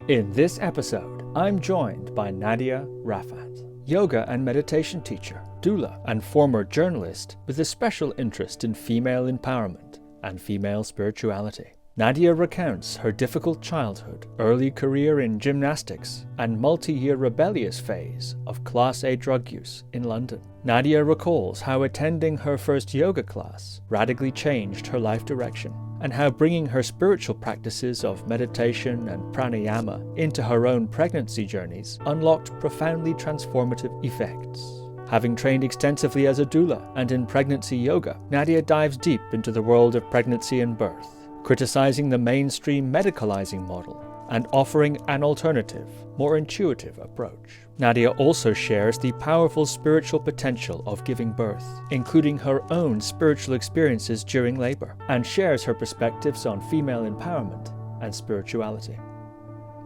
In this episode, I'm joined by Nadia Rafaat, yoga and meditation teacher, doula, and former journalist with a special interest in female empowerment and female spirituality. Nadia recounts her difficult childhood, early career in gymnastics, and multi-year rebellious phase of Class A drug use in London. Nadia recalls how attending her first yoga class radically changed her life direction, and how bringing her spiritual practices of meditation and pranayama into her own pregnancy journeys unlocked profoundly transformative effects. Having trained extensively as a doula and in pregnancy yoga, Nadia dives deep into the world of pregnancy and birth, criticizing the mainstream medicalising model and offering an alternative, more intuitive approach. Nadia also shares the powerful spiritual potential of giving birth, including her own spiritual experiences during labour, and shares her perspectives on female empowerment and spirituality.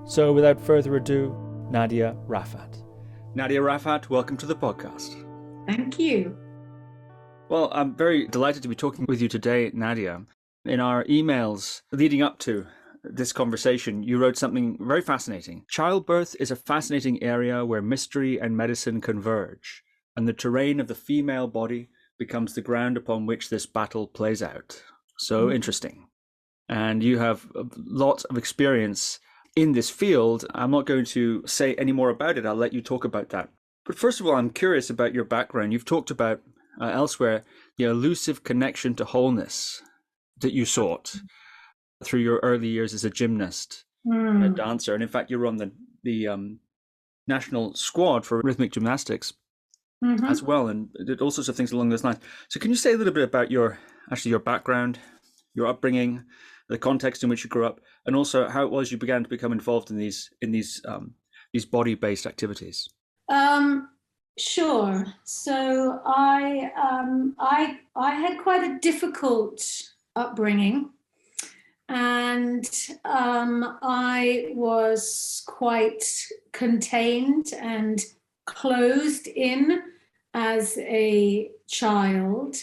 So without further ado, Nadia Rafaat. Nadia Rafaat, welcome to the podcast. Thank you. Well, I'm very delighted to be talking with you today, Nadia. In our emails leading up to this conversation, you wrote something very fascinating. Childbirth is a fascinating area where mystery and medicine converge, and the terrain of the female body becomes the ground upon which this battle plays out. So interesting. And you have a lot of experience in this field. I'm not going to say any more about it. I'll let you talk about that. But first of all, I'm curious about your background. You've talked about elsewhere the elusive connection to wholeness that you sought through your early years as a gymnast and a dancer. And in fact, you were on the national squad for rhythmic gymnastics as well, and did all sorts of things along those lines. So can you say a little bit about your background, your upbringing, the context in which you grew up, and also how it was you began to become involved in these body-based activities? Sure. So I had quite a difficult upbringing, and I was quite contained and closed in as a child,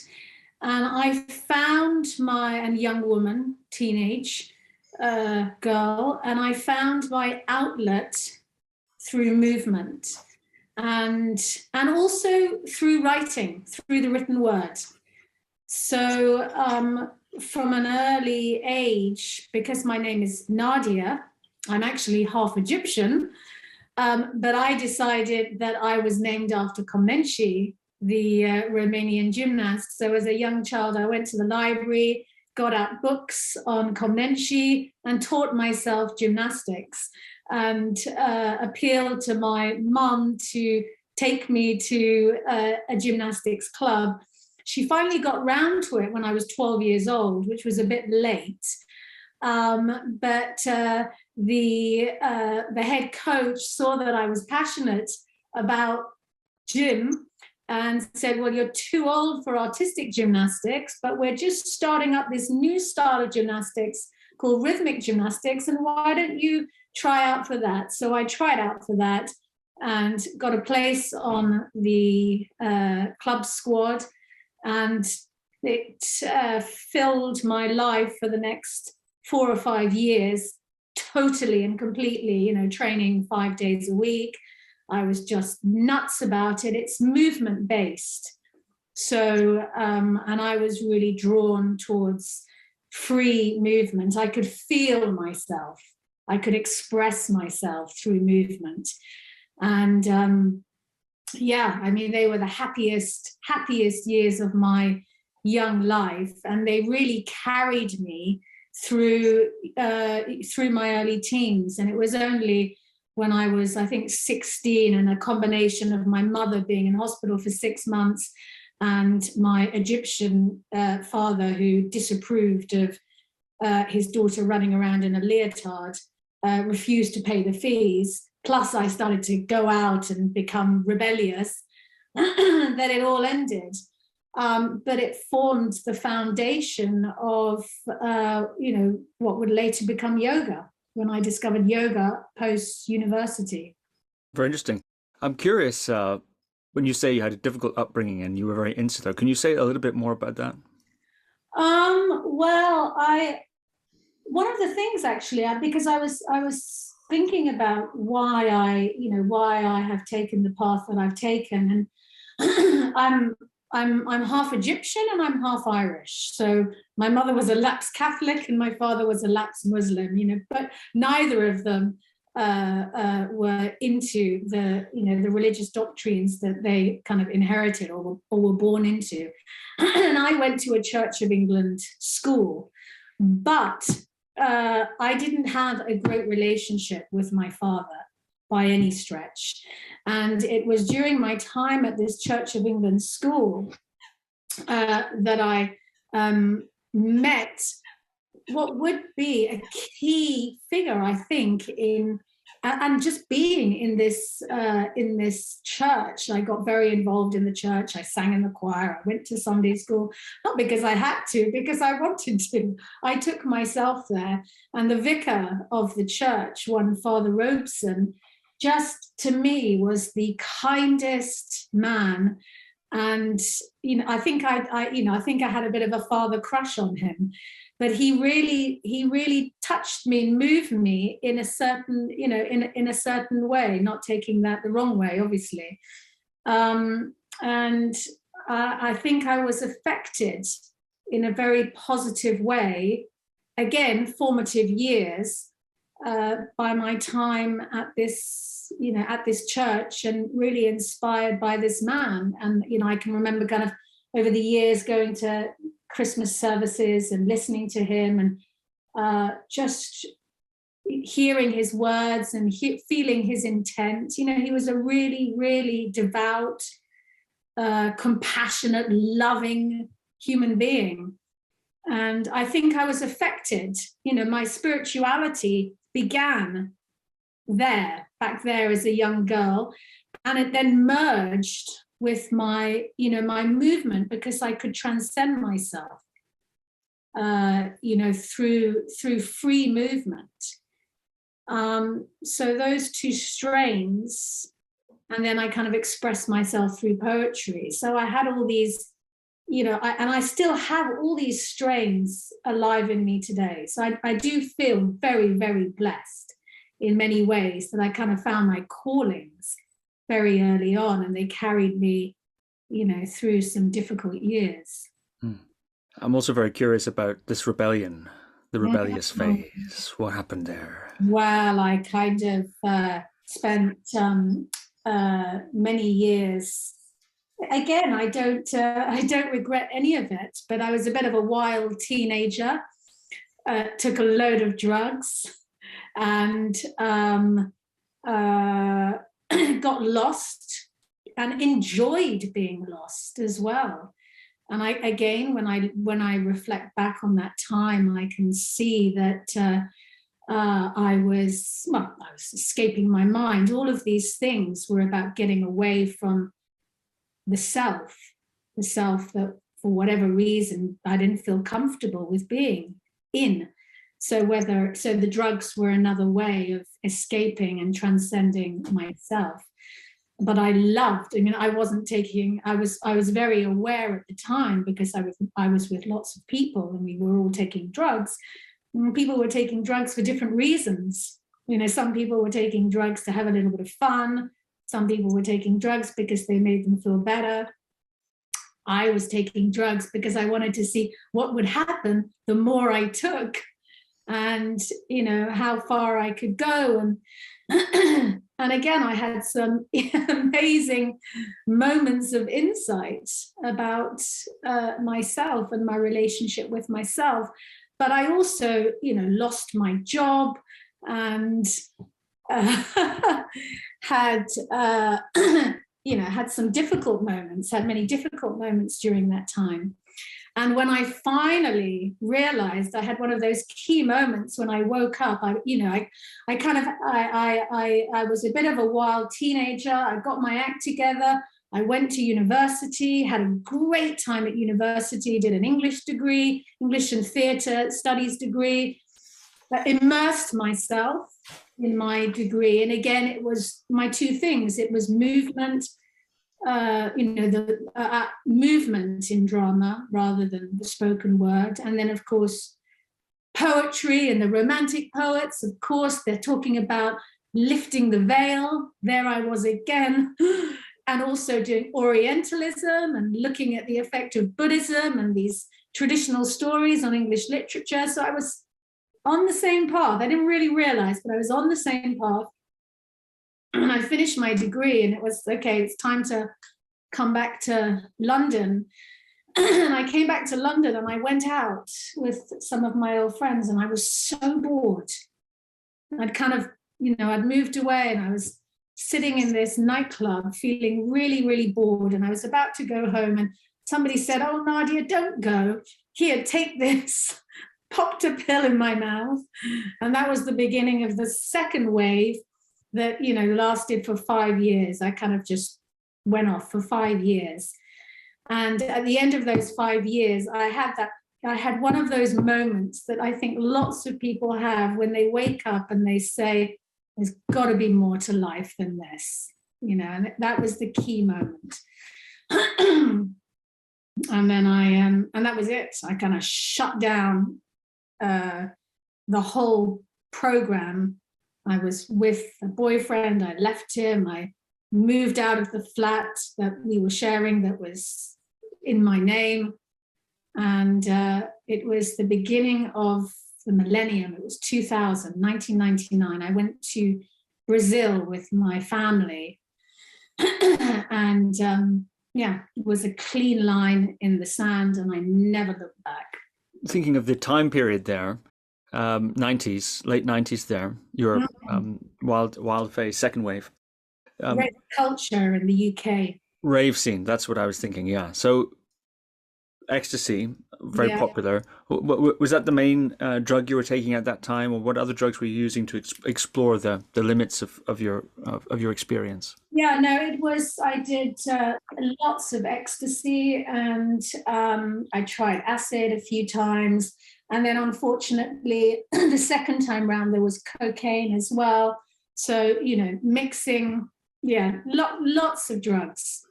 and I found and young woman, teenage girl, and I found my outlet through movement and also through writing, through the written word. So from an early age, because my name is Nadia, I'm actually half Egyptian, but I decided that I was named after Komnendi, the Romanian gymnast. So as a young child, I went to the library, got out books on Komnendi, and taught myself gymnastics, and appealed to my mum to take me to a gymnastics club. She finally got round to it when I was 12 years old, which was a bit late. But the head coach saw that I was passionate about gym and said, well, you're too old for artistic gymnastics, but we're just starting up this new style of gymnastics called rhythmic gymnastics, and why don't you try out for that? So I tried out for that and got a place on the club squad. And it filled my life for the next 4 or 5 years, totally and completely, training 5 days a week. I was just nuts about it. It's movement based. So, and I was really drawn towards free movement. I could feel myself. I could express myself through movement. And they were the happiest years of my young life, and they really carried me through my early teens. And it was only when I was, I think, 16, and a combination of my mother being in hospital for 6 months and my Egyptian father, who disapproved of his daughter running around in a leotard, refused to pay the fees. Plus, I started to go out and become rebellious, that it all ended. But it formed the foundation of, what would later become yoga, when I discovered yoga post-university. Very interesting. I'm curious, when you say you had a difficult upbringing and you were very insular, can you say a little bit more about that? Well, one of the things actually, because I was thinking about why I have taken the path that I've taken, and I'm half Egyptian and I'm half Irish. So my mother was a lapsed Catholic and my father was a lapsed Muslim, but neither of them were into the religious doctrines that they kind of inherited or were born into. And I went to a Church of England school, but I didn't have a great relationship with my father by any stretch. And it was during my time at this Church of England school that I met what would be a key figure, I think, and just being in this church. I got very involved in the church. I sang in the choir. I went to Sunday school, not because I had to, because I wanted to. I took myself there. And the vicar of the church, one Father Robeson, just to me was the kindest man. And I think I had a bit of a father crush on him. But he really touched me and moved me in a certain, in a certain way, not taking that the wrong way, obviously. And I think I was affected in a very positive way, again, formative years, by my time at this church, and really inspired by this man. And, I can remember kind of over the years going to Christmas services and listening to him, and just hearing his words and feeling his intent. He was a really, really devout, compassionate, loving human being. And I think I was affected. My spirituality began back there as a young girl, and it then merged with my movement, because I could transcend myself, through free movement. So those two strains, and then I kind of expressed myself through poetry. So I had all these, and I still have all these strains alive in me today. So I do feel very, very blessed in many ways that I kind of found my callings very early on, and they carried me, through some difficult years. I'm also very curious about this rebellion, the rebellious phase. What happened there? Well, I kind of spent many years. Again, I don't regret any of it, but I was a bit of a wild teenager. Took a load of drugs, and got lost, and enjoyed being lost as well. And when I reflect back on that time, I can see that I was escaping my mind. All of these things were about getting away from the self that, for whatever reason, I didn't feel comfortable with being in. So the drugs were another way of escaping and transcending myself. But I loved, I was very aware at the time, because I was with lots of people and we were all taking drugs. And people were taking drugs for different reasons. Some people were taking drugs to have a little bit of fun. Some people were taking drugs because they made them feel better. I was taking drugs because I wanted to see what would happen the more I took, and how far I could go. And and again, I had some amazing moments of insight about myself and my relationship with myself. But I also lost my job, and had had some difficult moments, had many difficult moments during that time. And when I finally realized, I had one of those key moments when I woke up. I was a bit of a wild teenager. I got my act together. I went to university, had a great time at university, did an English degree, English and theatre studies degree, immersed myself in my degree. And again, it was my two things. It was movement, movement in drama rather than the spoken word. And then, of course, poetry and the romantic poets, of course, they're talking about lifting the veil. There I was again. And also doing Orientalism and looking at the effect of Buddhism and these traditional stories on English literature. So I was on the same path. I didn't really realize, but I was on the same path. And I finished my degree and it was, okay, it's time to come back to London. And I came back to London and I went out with some of my old friends and I was so bored. I'd kind of, I'd moved away and I was sitting in this nightclub feeling really, really bored. And I was about to go home and somebody said, "Oh, Nadia, don't go. Here, take this." Popped a pill in my mouth. And that was the beginning of the second wave that, lasted for 5 years. I kind of just went off for 5 years. And at the end of those 5 years, I had one of those moments that I think lots of people have when they wake up and they say, there's got to be more to life than this, and that was the key moment. And then and that was it. I kind of shut down the whole program. I was with a boyfriend, I left him, I moved out of the flat that we were sharing that was in my name. And it was the beginning of the millennium. It was 1999. I went to Brazil with my family. And it was a clean line in the sand and I never looked back. Thinking of the time period there, 90s, late 90s there, your wild phase, second wave. Rave culture in the UK. Rave scene, that's what I was thinking, yeah. So ecstasy, very popular. Was that the main drug you were taking at that time, or what other drugs were you using to explore the limits of your experience? Yeah, no, it was, I did lots of ecstasy and I tried acid a few times. And then unfortunately, the second time round, there was cocaine as well. So, mixing, lots of drugs.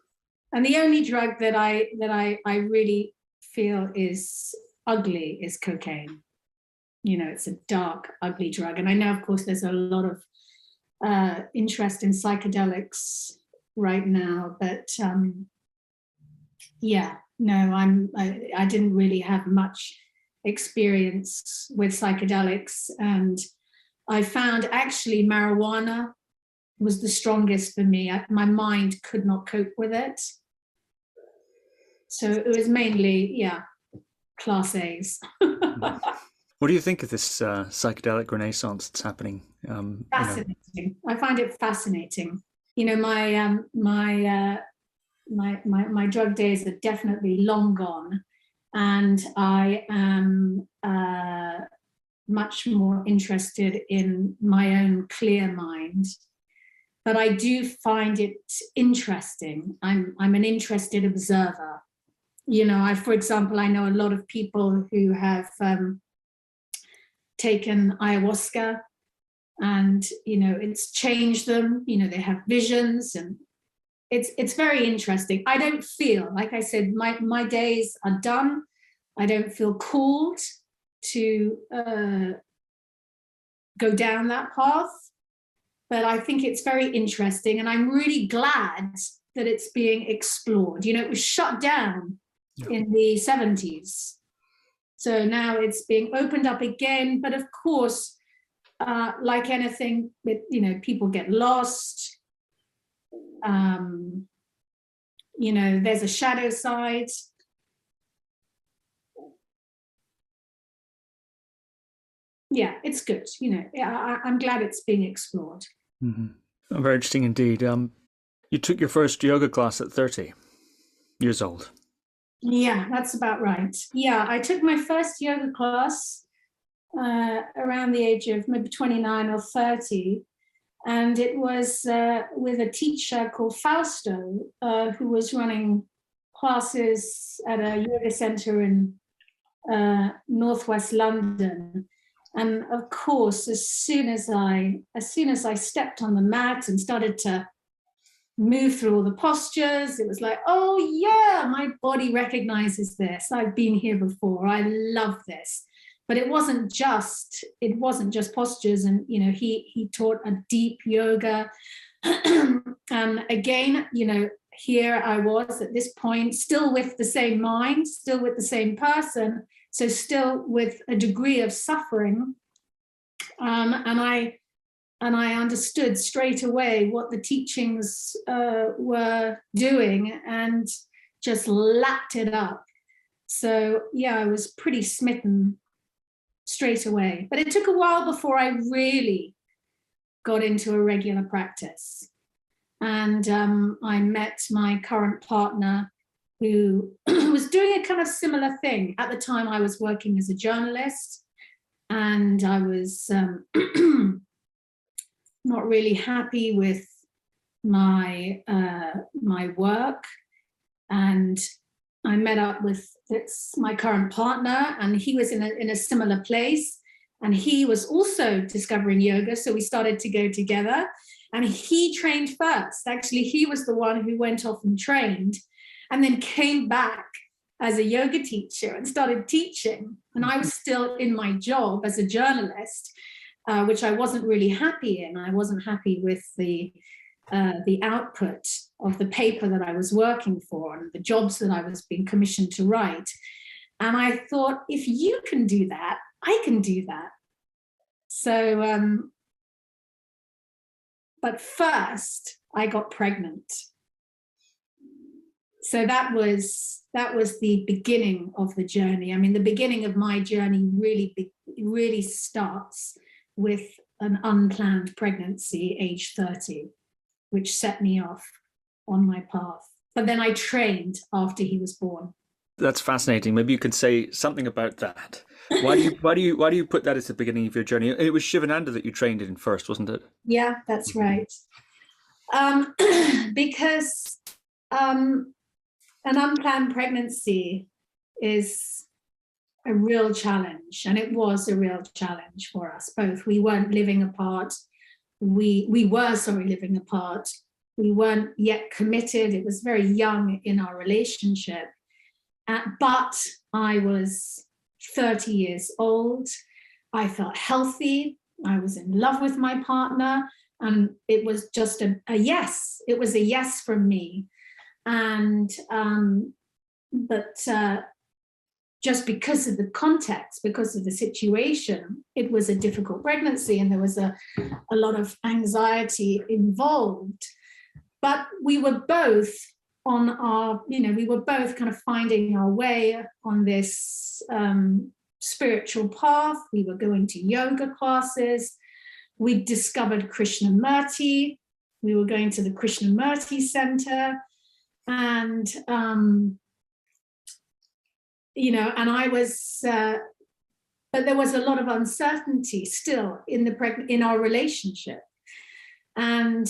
And the only drug that I really feel is ugly is cocaine. It's a dark, ugly drug. And I know, of course, there's a lot of interest in psychedelics right now, but I didn't really have much experience with psychedelics, and I found actually marijuana was the strongest for me. My mind could not cope with it, so it was mainly class A's. What do you think of this psychedelic renaissance that's happening? Fascinating. I find it fascinating. My drug days are definitely long gone, and I am much more interested in my own clear mind. But I do find it interesting. I'm an interested observer. For example, I know a lot of people who have taken ayahuasca, and it's changed them. They have visions, and it's very interesting. I don't feel, like I said, my days are done. I don't feel called to go down that path, but I think it's very interesting, and I'm really glad that it's being explored. It was shut down in the 70s. So now it's being opened up again. But of course, like anything, people get lost. There's a shadow side. Yeah, it's good. I'm glad it's being explored. Mm-hmm. Very interesting indeed. You took your first yoga class at 30 years old. Yeah, that's about right. Yeah, I took my first yoga class around the age of maybe 29 or 30. And it was with a teacher called Fausto, who was running classes at a yoga center in northwest London. And of course, as soon as I stepped on the mat and started to move through all the postures, it was like, oh yeah, my body recognizes this. I've been here before. I love this. But it wasn't just postures. And, you know, he taught a deep yoga. And again, you know, here I was at this point, still with the same mind, still with the same person, so still with a degree of suffering. And I understood straight away what the teachings were doing and just lapped it up. So yeah, I was pretty smitten straight away. But it took a while before I really got into a regular practice. And I met my current partner, who was doing a kind of similar thing. At the time, I was working as a journalist, and I was not really happy with my work. And I met up with my current partner, and he was in a similar place, and he was also discovering yoga. So we started to go together, and he trained first. Actually, he was the one who went off and trained, and then came back as a yoga teacher and started teaching. And I was still in my job as a journalist, which I wasn't really happy in. I wasn't happy with the output of the paper that I was working for and the jobs that I was being commissioned to write. And I thought, if you can do that, I can do that. So, but first I got pregnant. So that was the beginning of the journey. I mean, the beginning of my journey really starts with an unplanned pregnancy, age 30, which set me off on my path. But then I trained after he was born. That's fascinating. Maybe you could say something about that. Why do you put that as the beginning of your journey? It was Shivananda that you trained in first, wasn't it? Yeah, that's right. Because an unplanned pregnancy is a real challenge, and it was a real challenge for us both. We weren't living apart. We were living apart. We weren't yet committed. It was very young in our relationship. But I was 30 years old. I felt healthy. I was in love with my partner. And it was just a yes. It was a yes from me. And just because of the context, because of the situation, it was a difficult pregnancy, and there was a lot of anxiety involved. But we were both on our, we were both kind of finding our way on this spiritual path. We were going to yoga classes. We discovered Krishnamurti. We were going to the Krishnamurti Center. And, and I was, but there was a lot of uncertainty still in our relationship. And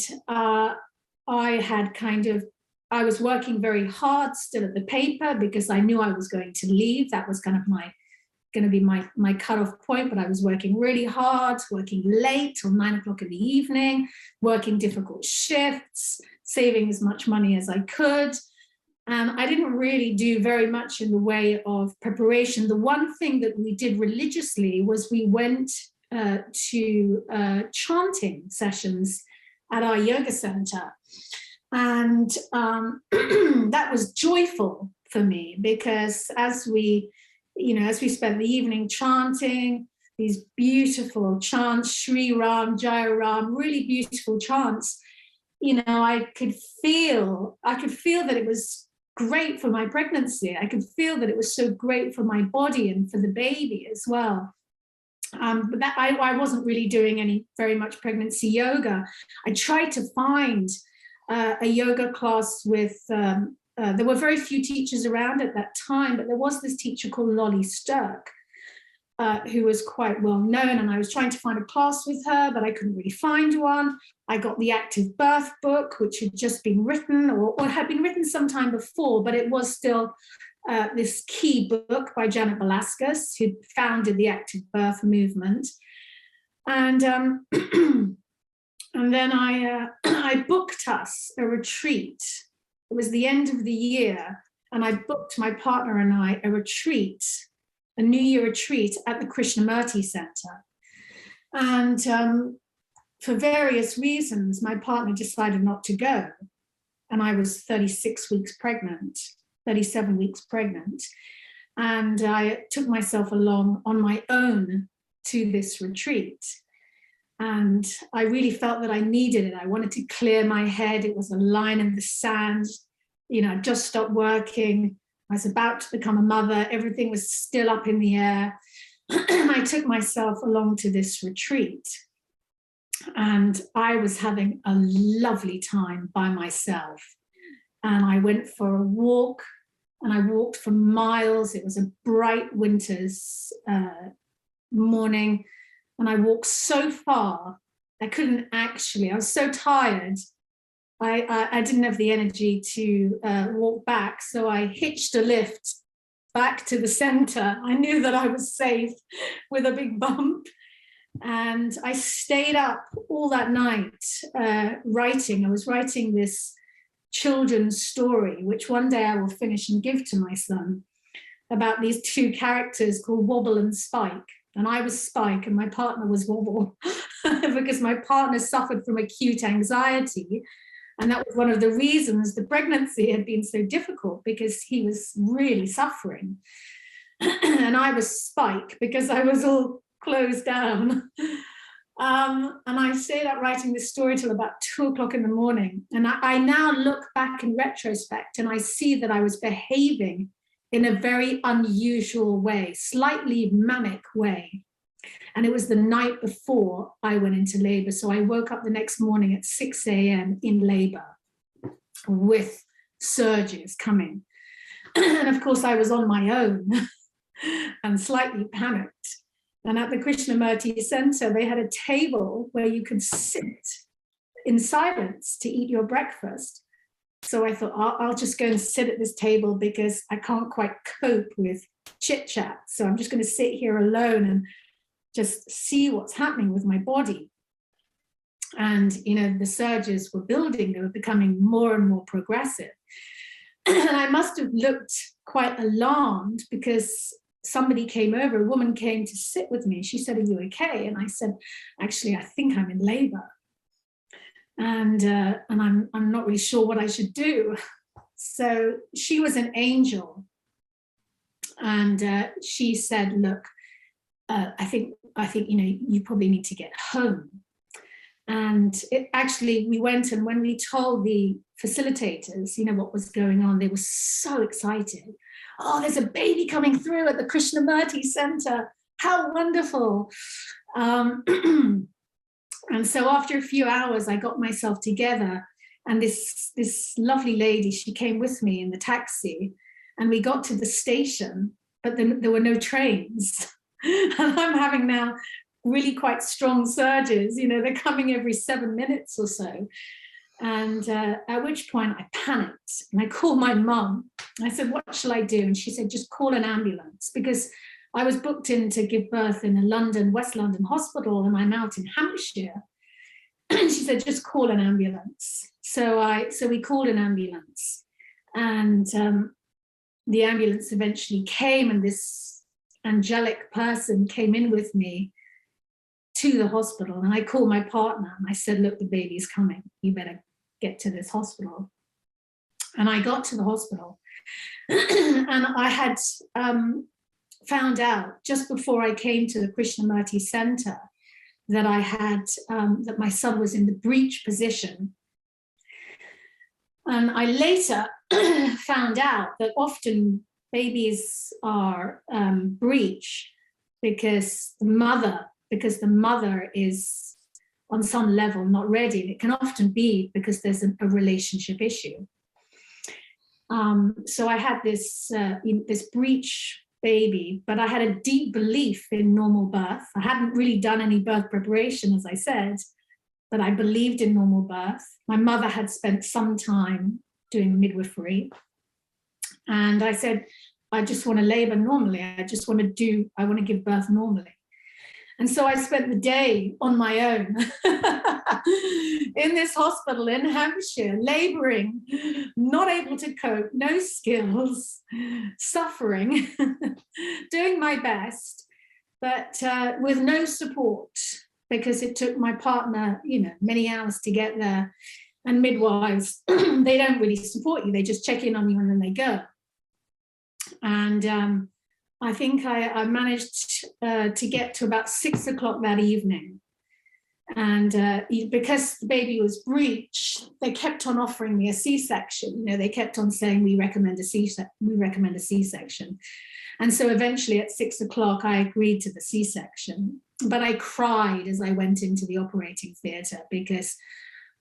I was working very hard still at the paper because I knew I was going to leave. That was kind of going to be my cutoff point, but I was working really hard, working late till 9 o'clock in the evening, working difficult shifts, saving as much money as I could. And I didn't really do very much in the way of preparation. The one thing that we did religiously was we went to chanting sessions at our yoga center. And that was joyful for me because as we spent the evening chanting these beautiful chants, Shri Ram, Jai Ram, really beautiful chants, I could feel that it was great for my pregnancy. I could feel that it was so great for my body and for the baby as well. But that I wasn't really doing very much pregnancy yoga. I tried to find a yoga class with, there were very few teachers around at that time, but there was this teacher called Lolly Sturck, who was quite well known, and I was trying to find a class with her, but I couldn't really find one. I got the Active Birth book, which had just been written or had been written sometime before, but it was still this key book by Janet Velasquez, who founded the Active Birth movement. And and then I booked us a retreat. It was the end of the year, and I booked my partner and I a retreat a New Year retreat at the Krishnamurti Center. And for various reasons, my partner decided not to go. And I was 37 weeks pregnant. And I took myself along on my own to this retreat. And I really felt that I needed it. I wanted to clear my head. It was a line in the sand. You know, I just stopped working. I was about to become a mother. Everything was still up in the air. I took myself along to this retreat. And I was having a lovely time by myself. And I went for a walk, and I walked for miles. It was a bright winter's morning. And I walked so far, I was so tired. I didn't have the energy to walk back. So I hitched a lift back to the center. I knew that I was safe with a big bump. And I stayed up all that night writing. I was writing this children's story, which one day I will finish and give to my son, about these two characters called Wobble and Spike. And I was Spike and my partner was Wobble because my partner suffered from acute anxiety. And that was one of the reasons the pregnancy had been so difficult, because he was really suffering. And I was Spike because I was all closed down. And I stayed up writing this story till about 2 o'clock in the morning. And I now look back in retrospect and I see that I was behaving in a very unusual way, slightly manic way. And it was the night before I went into labor. So I woke up the next morning at 6 a.m. in labor with surges coming. And of course I was on my own and slightly panicked. And at the Krishnamurti Center, they had a table where you could sit in silence to eat your breakfast. So I thought, I'll just go and sit at this table because I can't quite cope with chit chat. So I'm just going to sit here alone and just see what's happening with my body. And, you know, the surges were building. They were becoming more and more progressive. And I must have looked quite alarmed because somebody came over, a woman came to sit with me. She said, "Are you okay?" And I said, "Actually, I think I'm in labor. And I'm not really sure what I should do." So she was an angel. And she said, "Look, I think, you know, you probably need to get home." And we went, and when we told the facilitators, you know, what was going on, they were so excited. "Oh, there's a baby coming through at the Krishnamurti Center. How wonderful." And so after a few hours, I got myself together, and this lovely lady, she came with me in the taxi, and we got to the station, but then there were no trains. And I'm having now really quite strong surges, you know, they're coming every 7 minutes or so. And at which point I panicked and I called my mum. I said, "What shall I do?" And she said, "Just call an ambulance," because I was booked in to give birth in a West London hospital, and I'm out in Hampshire. And she said, "Just call an ambulance." So we called an ambulance, and the ambulance eventually came, and this angelic person came in with me to the hospital. And I called my partner and I said, "Look, the baby's coming. You better get to this hospital." And I got to the hospital, and I had found out just before I came to the Krishnamurti Center that I had, that my son was in the breech position. And I later found out that often babies are breech because the mother is on some level not ready. And it can often be because there's a relationship issue. So I had this breech baby, but I had a deep belief in normal birth. I hadn't really done any birth preparation, as I said, but I believed in normal birth. My mother had spent some time doing midwifery. And I said, "I just want to labor normally. I want to give birth normally." And so I spent the day on my own in this hospital in Hampshire, laboring, not able to cope, no skills, suffering, doing my best, but with no support, because it took my partner, many hours to get there. And midwives, they don't really support you. They just check in on you and then they go. And I think I managed to get to about 6 o'clock that evening. And because the baby was breech, they kept on offering me a C-section. They kept on saying, we recommend a C-section. And so eventually at 6 o'clock, I agreed to the C-section. But I cried as I went into the operating theatre, because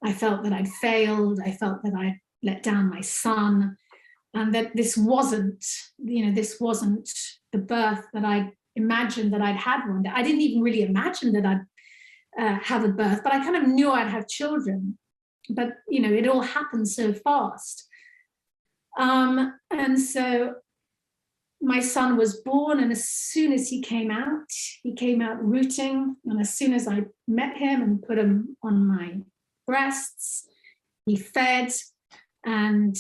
I felt that I'd failed. I felt that I'd let down my son, and that this wasn't the birth that I imagined that I'd had one day. I didn't even really imagine that I'd have a birth, but I kind of knew I'd have children. But, it all happened so fast. And so my son was born, and as soon as he came out rooting. And as soon as I met him and put him on my breasts, he fed, and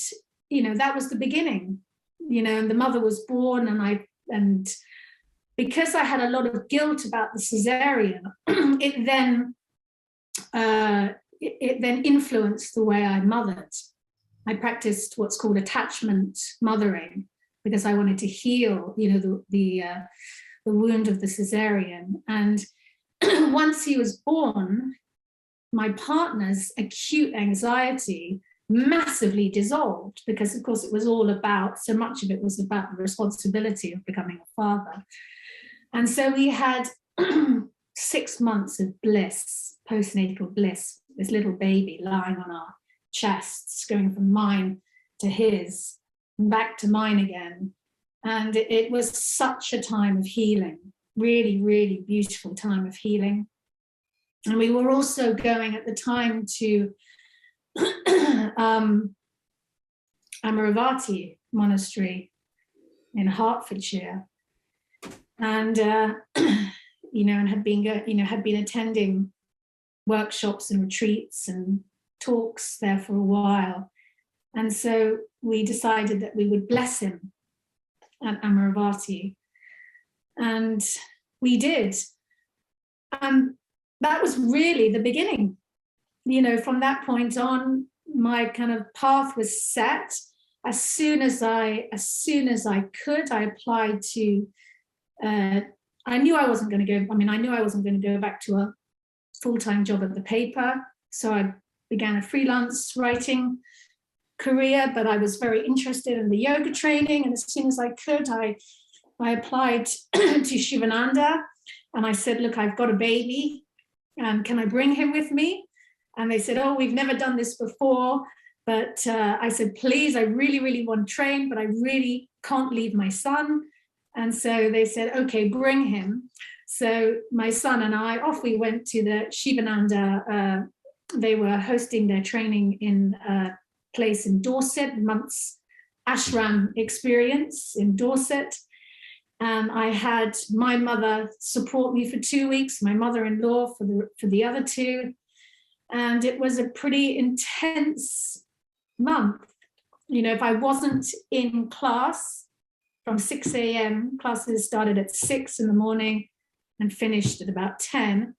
that was the beginning. And the mother was born, and because I had a lot of guilt about the cesarean, it then influenced the way I mothered. I practiced what's called attachment mothering, because I wanted to heal, the wound of the cesarean. And once he was born, my partner's acute anxiety massively dissolved, because of course it was all about, so much of it was about the responsibility of becoming a father. And so we had 6 months of bliss, postnatal bliss, this little baby lying on our chests, going from mine to his, back to mine again. And it was such a time of healing, really, really beautiful time of healing. And we were also going at the time to Amaravati monastery in Hertfordshire, and and had been attending workshops and retreats and talks there for a while. And so we decided that we would bless him at Amaravati, and we did. And that was really the beginning. From that point on, my kind of path was set. As soon as I could, I applied to, I knew I wasn't going to go back to a full-time job at the paper. So I began a freelance writing career, but I was very interested in the yoga training. And as soon as I could, I applied to Shivananda, and I said, look, I've got a baby, and can I bring him with me? And they said, oh, we've never done this before. But I said, please, I really, really want to train, but I really can't leave my son. And so they said, okay, bring him. So my son and I, off we went to the Shivananda. They were hosting their training in a place in Dorset, month's ashram experience in Dorset. And I had my mother support me for 2 weeks, my mother-in-law for the other 2. And it was a pretty intense month. If I wasn't in class from 6 a.m., classes started at 6 in the morning and finished at about 10.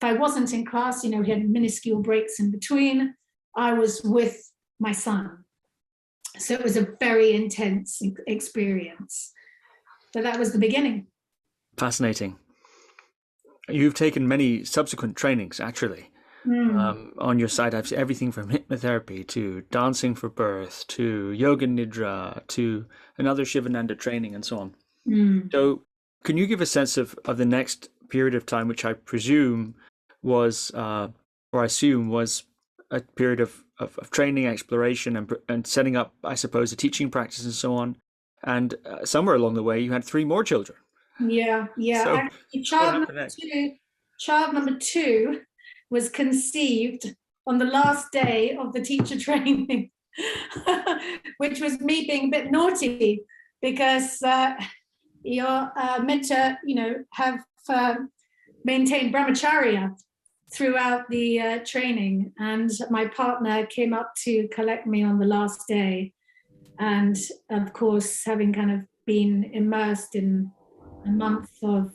If I wasn't in class, we had minuscule breaks in between, I was with my son. So it was a very intense experience. So that was the beginning. Fascinating. You've taken many subsequent trainings, actually. On your site, I've seen everything from hypnotherapy to dancing for birth to yoga nidra to another Shivananda training and so on. So can you give a sense of the next period of time, which I presume was, or I assume was a period of training, exploration, and setting up, I suppose, a teaching practice and so on. And somewhere along the way, you had 3 more children. Yeah. So actually, child number two was conceived on the last day of the teacher training, which was me being a bit naughty, because you're meant to, have maintain brahmacharya throughout the training. And my partner came up to collect me on the last day. And of course, having kind of been immersed in a month of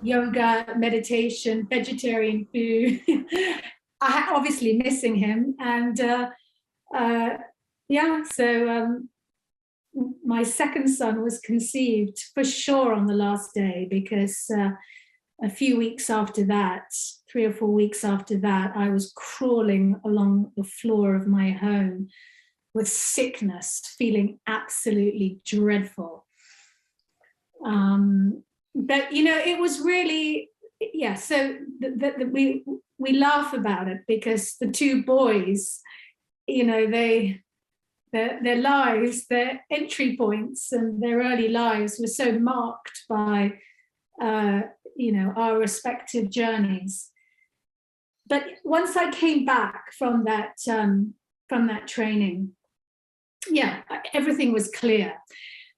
yoga, meditation, vegetarian food, I obviously missing him. And so my second son was conceived for sure on the last day, because a few weeks after that, 3 or 4 weeks after that, I was crawling along the floor of my home with sickness, feeling absolutely dreadful. But it was really, so we laugh about it, because the two boys, their lives, their entry points and their early lives were so marked by our respective journeys. But once I came back from that training, everything was clear.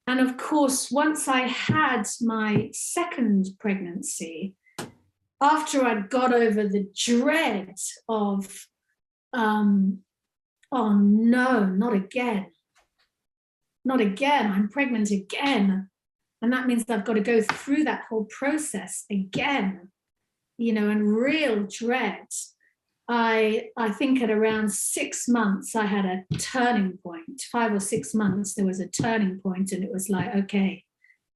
And of course, once I had my second pregnancy, after I'd got over the dread of, oh no, not again. Not again, I'm pregnant again. And that means I've got to go through that whole process again, and real dread. I think at around 6 months, I had a turning point. 5 or 6 months, there was a turning point, and it was like, okay,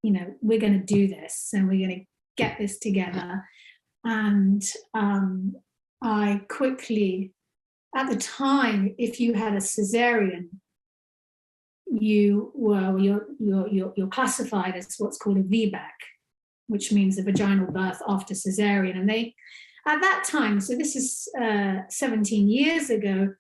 we're going to do this, and we're going to get this together. And I quickly, at the time, if you had a cesarean, you're classified as what's called a VBAC, which means a vaginal birth after cesarean. And they, at that time, so this is 17 years ago,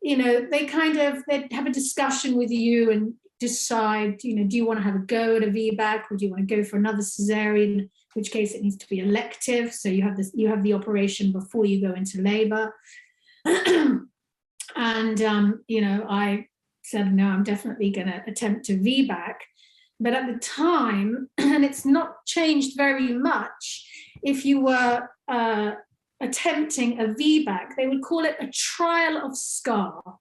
they'd have a discussion with you and decide, do you want to have a go at a VBAC, or do you want to go for another cesarean, in which case it needs to be elective. So you have the operation before you go into labor. And, I said, no, I'm definitely going to attempt to VBAC. But at the time, and it's not changed very much, if you were attempting a VBAC, they would call it a trial of scar,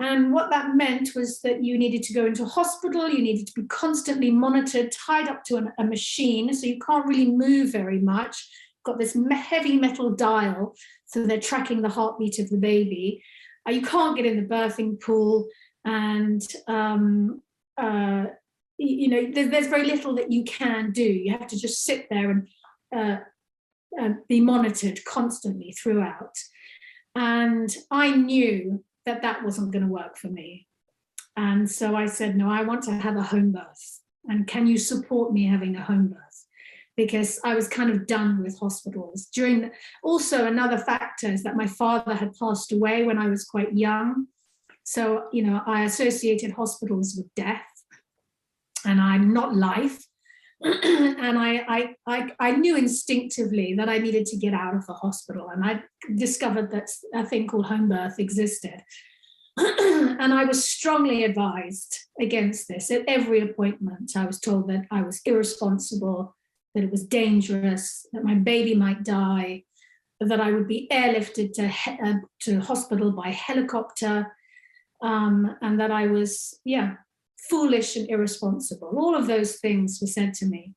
And what that meant was that you needed to go into hospital, you needed to be constantly monitored, tied up to a machine, so you can't really move very much. Got this heavy metal dial, so they're tracking the heartbeat of the baby. You can't get in the birthing pool, and there's very little that you can do. You have to just sit there and be monitored constantly throughout. And I knew that wasn't going to work for me. And so I said, no, I want to have a home birth. And can you support me having a home birth? Because I was kind of done with hospitals. Also, another factor is that my father had passed away when I was quite young. So, I associated hospitals with death, and I'm not life. And I knew instinctively that I needed to get out of the hospital. And I discovered that a thing called home birth existed. And I was strongly advised against this. At every appointment, I was told that I was irresponsible, that it was dangerous, that my baby might die, that I would be airlifted to hospital by helicopter, and that I was, foolish and irresponsible. All of those things were said to me.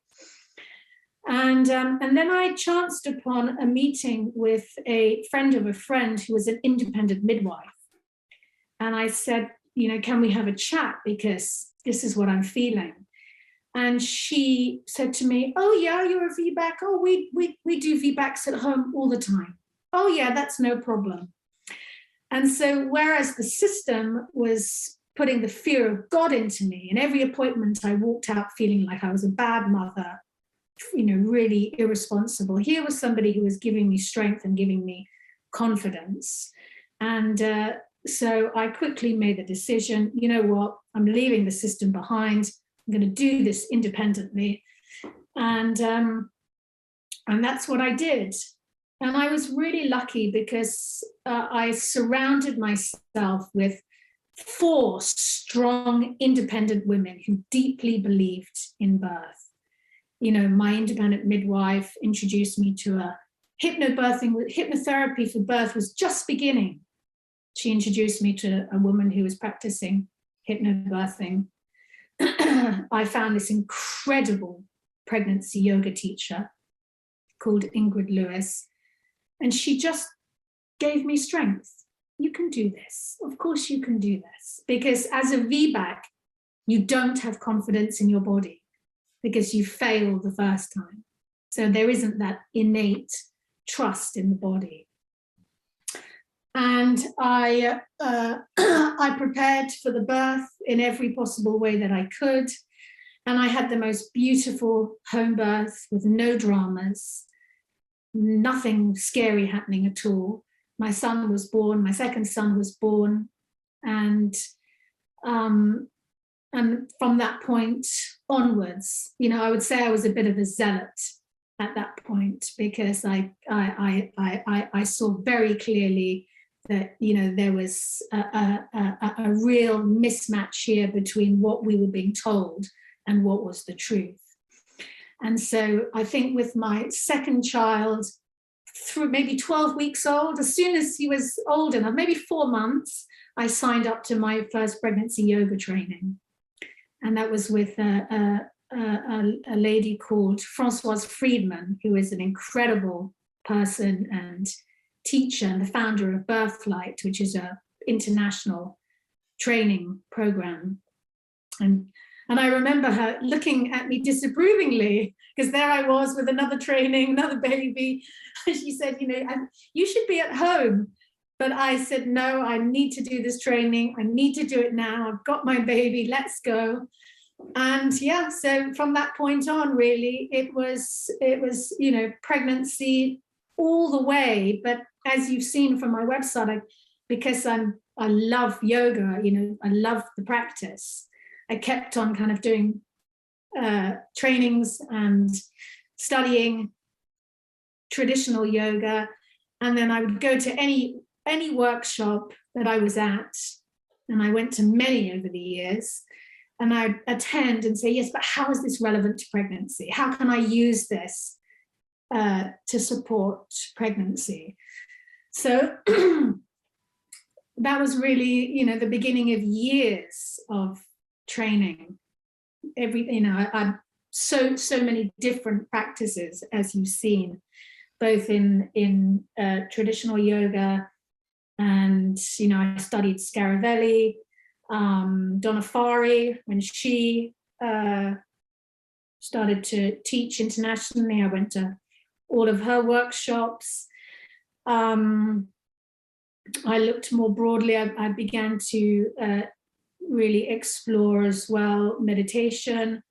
And then I chanced upon a meeting with a friend of a friend who was an independent midwife. And I said, can we have a chat, because this is what I'm feeling. And she said to me, oh yeah, you're a VBAC. Oh, we do VBACs at home all the time. Oh yeah, that's no problem. And so whereas the system was putting the fear of God into me, and every appointment I walked out feeling like I was a bad mother, really irresponsible, here was somebody who was giving me strength and giving me confidence. And so I quickly made the decision, you know what, I'm leaving the system behind. I'm going to do this independently. And that's what I did. And I was really lucky, because I surrounded myself with 4 strong, independent women who deeply believed in birth. my independent midwife introduced me to a hypnotherapy for birth was just beginning. She introduced me to a woman who was practicing hypnobirthing. I found this incredible pregnancy yoga teacher called Ingrid Lewis, and she just gave me strength. You can do this. Of course you can do this. Because as a VBAC, you don't have confidence in your body because you failed the first time. So there isn't that innate trust in the body. And I prepared for the birth in every possible way that I could. And I had the most beautiful home birth with no dramas, nothing scary happening at all. My son was born, my second son was born. And from that point onwards, I would say I was a bit of a zealot at that point, because I saw very clearly that there was a real mismatch here between what we were being told and what was the truth. And so I think with my second child, through maybe 12 weeks old, as soon as he was old enough, maybe 4 months, I signed up to my first pregnancy yoga training. And that was with a lady called Francoise Freedman, who is an incredible person and teacher and the founder of Birthlight, which is an international training program. And I remember her looking at me disapprovingly, because there I was with another training, another baby. She said, you should be at home. But I said, no, I need to do this training. I need to do it now. I've got my baby, let's go. And yeah, so from that point on, really, it was pregnancy all the way. But as you've seen from my website, because I love yoga, I love the practice, I kept on kind of doing trainings and studying traditional yoga. And then I would go to any workshop that I was at, and I went to many over the years, and I'd attend and say, yes, but how is this relevant to pregnancy? How can I use this to support pregnancy? So that was really, the beginning of years of training. I'm so many different practices, as you've seen, both in traditional yoga, and I studied Scaravelli, Donna Fari. When she started to teach internationally, I went to all of her workshops. I looked more broadly. I began to really explore as well meditation,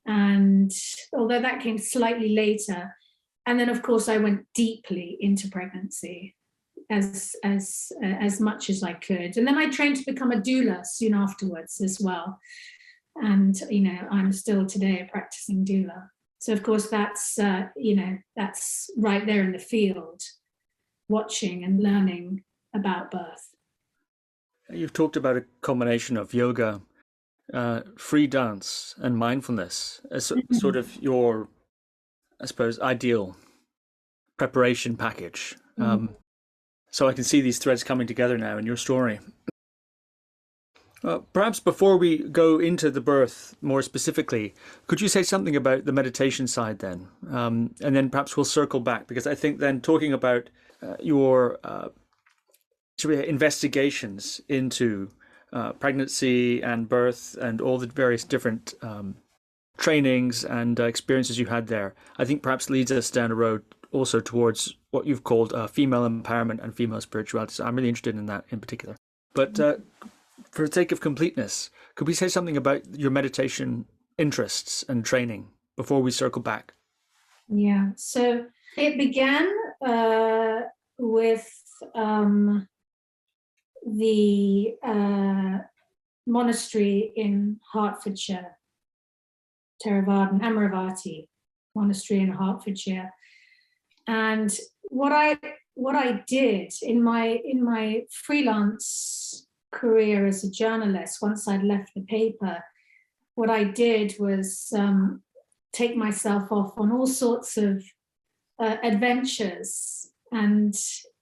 and although that came slightly later. And then, of course, I went deeply into pregnancy as much as I could. And then I trained to become a doula soon afterwards as well. And, I'm still today a practicing doula. So, of course, that's right there in the field, watching and learning about birth. You've talked about a combination of yoga, free dance, and mindfulness as sort of your, I suppose, ideal preparation package. So I can see these threads coming together now in your story. Perhaps before we go into the birth more specifically, could you say something about the meditation side then? And then perhaps we'll circle back, because I think then talking about your investigations into pregnancy and birth and all the various different trainings and experiences you had there, I think perhaps leads us down a road also towards what you've called female empowerment and female spirituality. So I'm really interested in that in particular. But for the sake of completeness, could we say something about your meditation interests and training before we circle back? Yeah, so it began with the monastery in Hertfordshire, Theravada Amaravati monastery in Hertfordshire. And what I did in my freelance career as a journalist, once I'd left the paper, what I did was take myself off on all sorts of adventures, and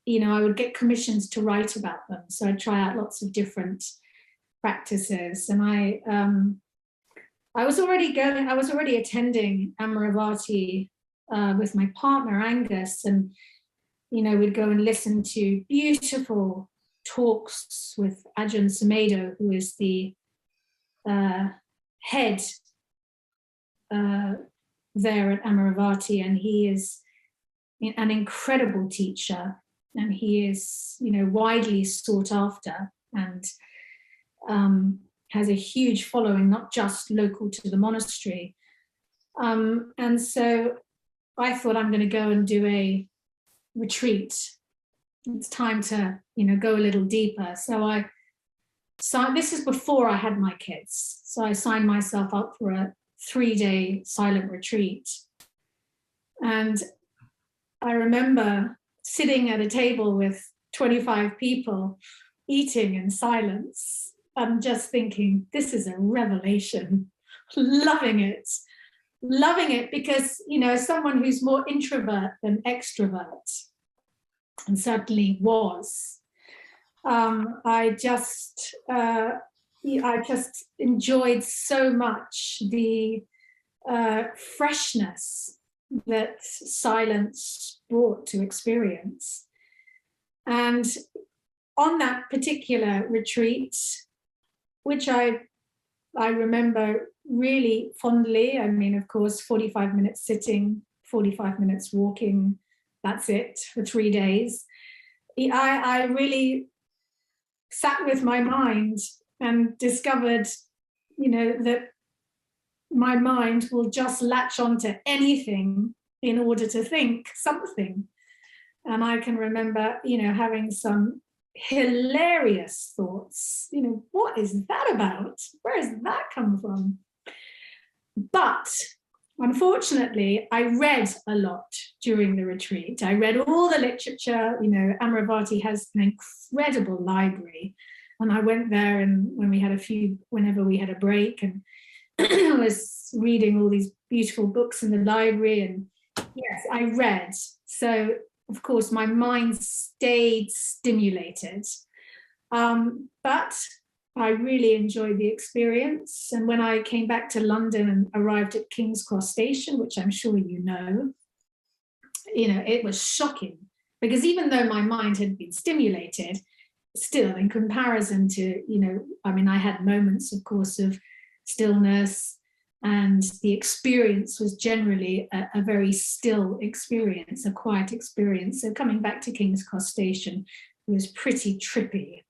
I would get commissions to write about them. So I'd try out lots of different practices, and I was already attending Amaravati with my partner Angus, and we'd go and listen to beautiful talks with Ajahn Sumedho, who is the head there at Amaravati, and he is an incredible teacher, and he is widely sought after, and has a huge following, not just local to the monastery. And so I thought, I'm going to go and do a retreat. It's time to go a little deeper. So this is before I had my kids, so I signed myself up for a 3-day silent retreat. And I remember sitting at a table with 25 people eating in silence and just thinking, this is a revelation. Loving it because someone who's more introvert than extrovert, and certainly was, I just enjoyed so much the freshness that silence brought to experience. And on that particular retreat, which I remember really fondly, I mean, of course, 45 minutes sitting, 45 minutes walking, that's it for 3 days. I really sat with my mind and discovered, that my mind will just latch onto anything in order to think something. And I can remember, having some hilarious thoughts, what is that about? Where does that come from? But unfortunately, I read a lot during the retreat. I read all the literature. Amaravati has an incredible library, and I went there, and whenever we had a break, and I was reading all these beautiful books in the library, and yes, I read. So of course my mind stayed stimulated, but I really enjoyed the experience. And when I came back to London and arrived at King's Cross Station, which I'm sure it was shocking, because even though my mind had been stimulated, still in comparison to, I had moments, of course, of stillness, and the experience was generally a very still experience, a quiet experience. So coming back to King's Cross Station was pretty trippy.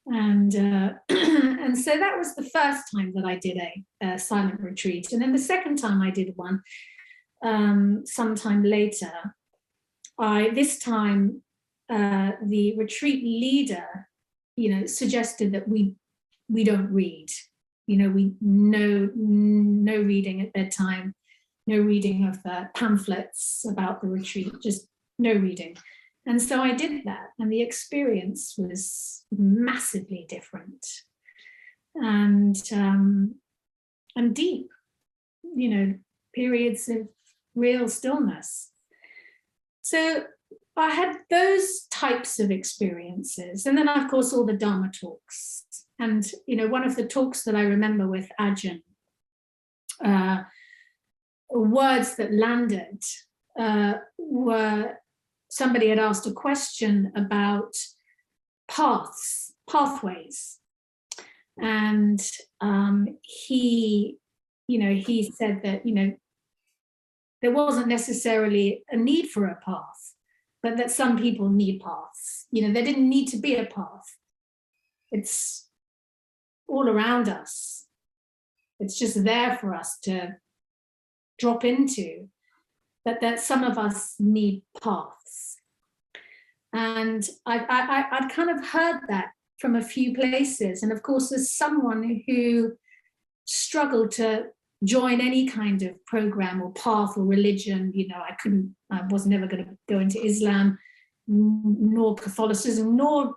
And and so that was the first time that I did a silent retreat. And then the second time I did one, sometime later, this time the retreat leader, suggested that we don't read. No reading at bedtime, no reading of pamphlets about the retreat, just no reading. And so I did that, and the experience was massively different and deep, periods of real stillness. So I had those types of experiences. And then, of course, all the Dharma talks. And, one of the talks that I remember with Ajahn, words that landed were, somebody had asked a question about pathways. And he said that, there wasn't necessarily a need for a path, but that some people need paths. There didn't need to be a path. It's all around us. It's just there for us to drop into, but that some of us need paths. And I'd kind of heard that from a few places. And of course, as someone who struggled to join any kind of program or path or religion, I was never going to go into Islam, nor Catholicism, nor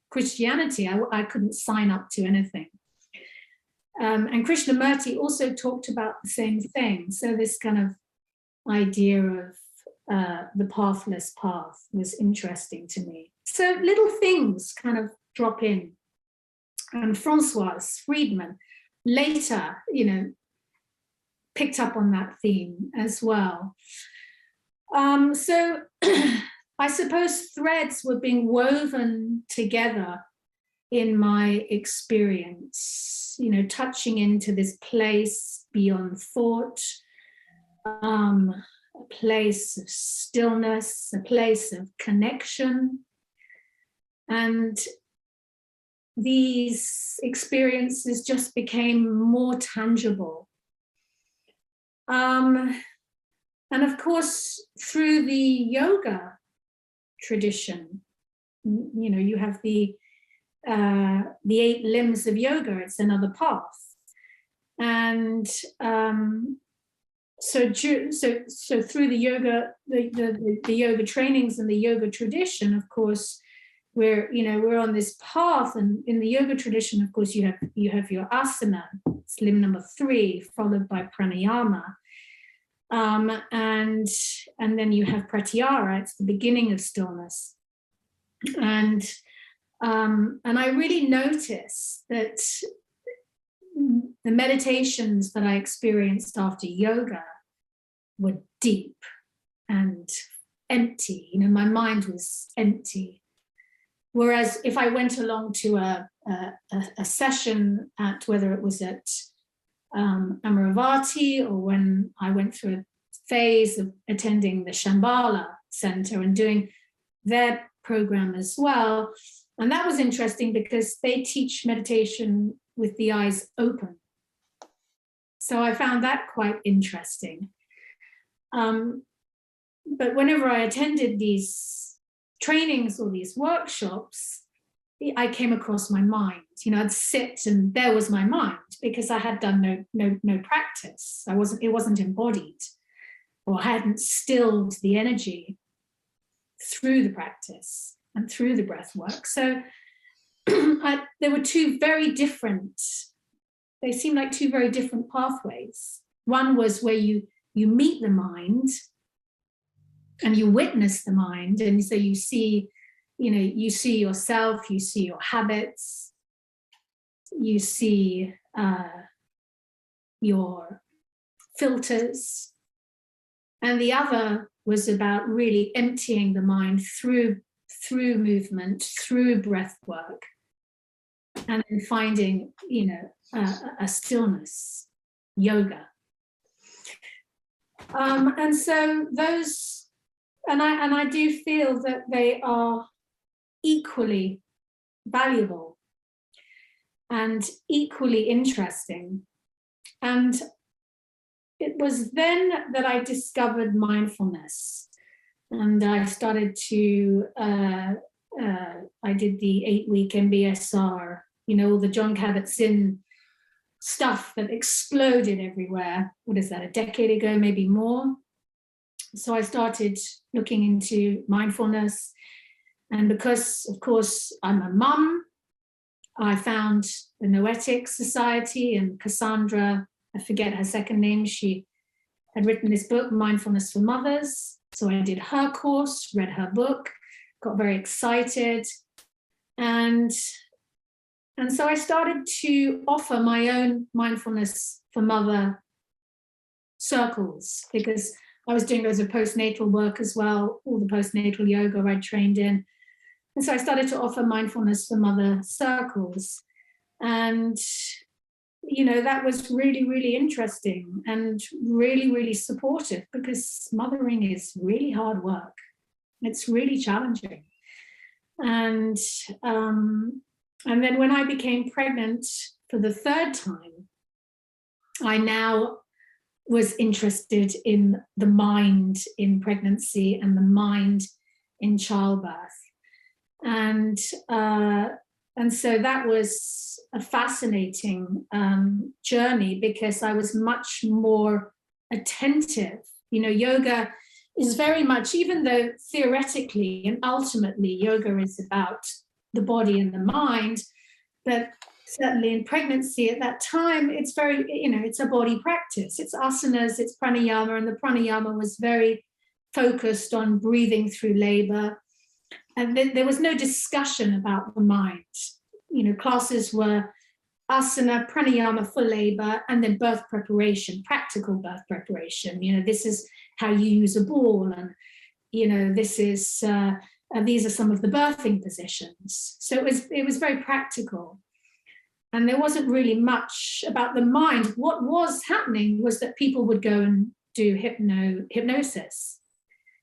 Christianity. I couldn't sign up to anything. And Krishnamurti also talked about the same thing. So this kind of idea of the pathless path was interesting to me. So little things kind of drop in. And Francoise Freedman later, picked up on that theme as well. So I suppose threads were being woven together in my experience, touching into this place beyond thought, a place of stillness, a place of connection. And these experiences just became more tangible. And of course, through the yoga tradition, you have the 8 limbs of yoga. It's another path. And so through the yoga, the yoga trainings and the yoga tradition, of course, we're on this path. And in the yoga tradition, of course, you have your asana, it's limb number 3, followed by pranayama. And then you have pratyahara, it's the beginning of stillness. And I really noticed that the meditations that I experienced after yoga were deep and empty. My mind was empty. Whereas if I went along to a session whether it was at Amaravati, or when I went through a phase of attending the Shambhala Center and doing their program as well. And that was interesting because they teach meditation with the eyes open. So I found that quite interesting. But whenever I attended these trainings or these workshops, I came across my mind. I'd sit and there was my mind, because I had done no practice. It wasn't embodied, or I hadn't stilled the energy through the practice and through the breath work. So there were they seemed like 2 very different pathways. One was where you meet the mind and you witness the mind, and so you see yourself, you see your habits, you see your filters. And the other was about really emptying the mind through movement, through breath work, and then finding, a stillness, yoga. And so those, and I do feel that they are equally valuable and equally interesting. And it was then that I discovered mindfulness, and I started to I did the 8-week MBSR, all the John Kabat-Zinn stuff that exploded everywhere. What is that, a decade ago, maybe more? So I started looking into mindfulness. And because, of course, I'm a mum, I found the Noetic Society, and Cassandra, I forget her second name, she had written this book, Mindfulness for Mothers. So I did her course, read her book, got very excited. And so I started to offer my own Mindfulness for Mother circles, because I was doing loads of postnatal work as well, all the postnatal yoga I trained in. And so I started to offer Mindfulness for Mother circles. And, that was really, really interesting and really, really supportive, because mothering is really hard work. It's really challenging. And then when I became pregnant for the 3rd time, I now was interested in the mind in pregnancy and the mind in childbirth. And so that was a fascinating journey, because I was much more attentive. Yoga is very much, even though theoretically and ultimately yoga is about the body and the mind, but certainly in pregnancy at that time, it's very, it's a body practice. It's asanas, it's pranayama, and the pranayama was very focused on breathing through labor. And there was no discussion about the mind. Classes were asana, pranayama for labor, and then birth preparation, practical birth preparation. This is how you use a ball, and this is these are some of the birthing positions. So it was very practical, and there wasn't really much about the mind. What was happening was that people would go and do hypnosis,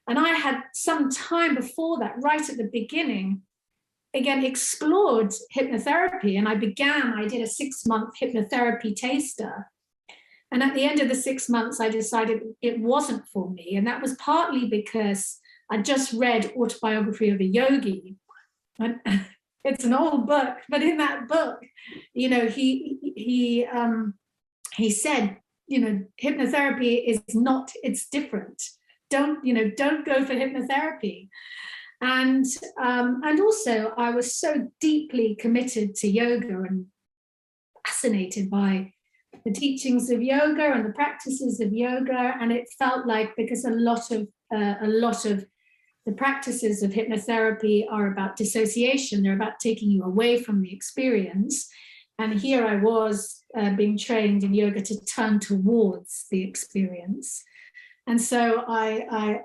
and I had some time before that, right at the beginning, again, explored hypnotherapy. And I did a 6-month hypnotherapy taster. And at the end of the 6 months, I decided it wasn't for me. And that was partly because I just read Autobiography of a Yogi. And it's an old book, but in that book, he said, hypnotherapy is not, it's different. Don't go for hypnotherapy. And also I was so deeply committed to yoga and fascinated by the teachings of yoga and the practices of yoga. And it felt like, because a lot of the practices of hypnotherapy are about dissociation, they're about taking you away from the experience. And here I was being trained in yoga to turn towards the experience. And so I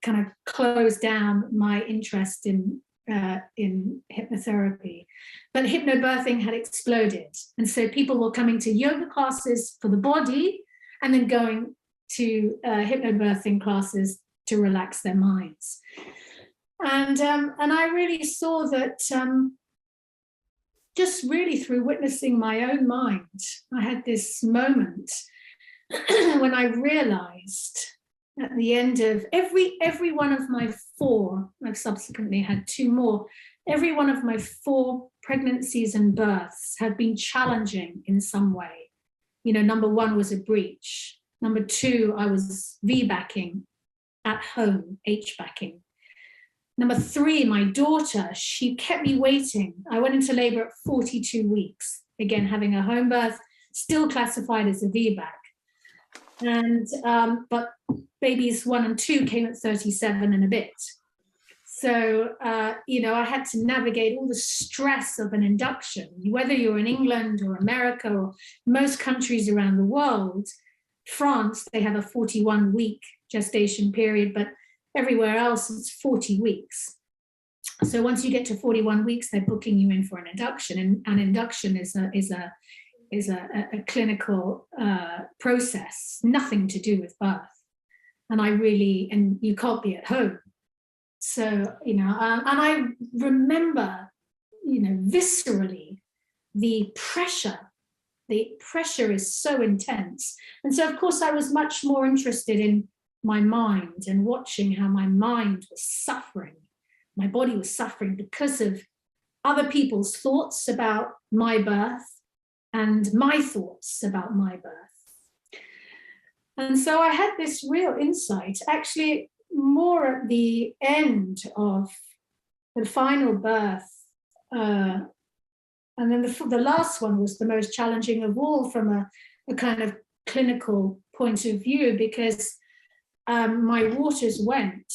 kind of closed down my interest in hypnotherapy. But hypnobirthing had exploded. And so people were coming to yoga classes for the body and then going to hypnobirthing classes to relax their minds. And I really saw that just really through witnessing my own mind, I had this moment when I realized at the end of every one of my 4, I've subsequently had 2 more, every one of my 4 pregnancies and births have been challenging in some way. Number 1 was a breech. Number 2, I was VBACing at home, HBACing. Number 3, my daughter, she kept me waiting. I went into labor at 42 weeks, again, having a home birth, still classified as a VBAC. And but babies 1 and 2 came at 37 and a bit. So I had to navigate all the stress of an induction, whether you're in England or America or most countries around the world. France, they have a 41-week gestation period, but everywhere else it's 40 weeks. So once you get to 41 weeks, they're booking you in for an induction, and an induction is a clinical process, nothing to do with birth. And you can't be at home. So, and I remember, viscerally, the pressure is so intense. And so, of course, I was much more interested in my mind and watching how my mind was suffering. My body was suffering because of other people's thoughts about my birth and my thoughts about my birth. And so I had this real insight, actually more at the end of the final birth. And then the last one was the most challenging of all from a kind of clinical point of view, because my waters went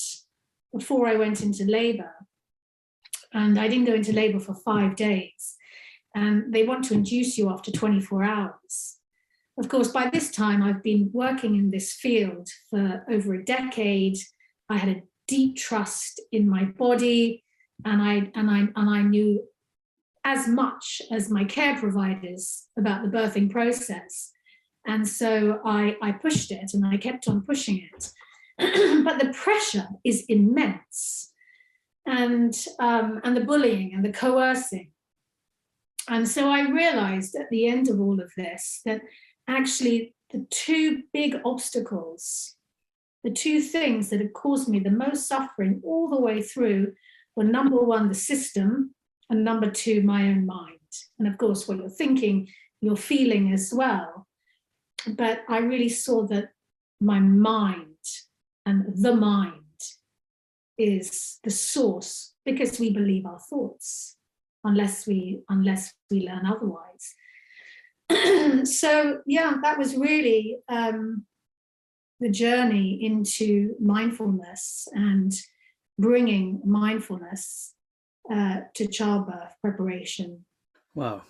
before I went into labor. And I didn't go into labor for 5 days. And they want to induce you after 24 hours. Of course, by this time, I've been working in this field for over a decade. I had a deep trust in my body, and I knew as much as my care providers about the birthing process. And so I pushed it, and I kept on pushing it. But the pressure is immense, and the bullying and the coercing. And so I realized at the end of all of this that actually the 2 big obstacles, the 2 things that had caused me the most suffering all the way through were, number 1, the system, and number 2, my own mind. And of course, what you're thinking, you're feeling as well. But I really saw that my mind and the mind is the source, because we believe our thoughts. unless we learn otherwise. So yeah, that was really the journey into mindfulness and bringing mindfulness to childbirth preparation. Wow,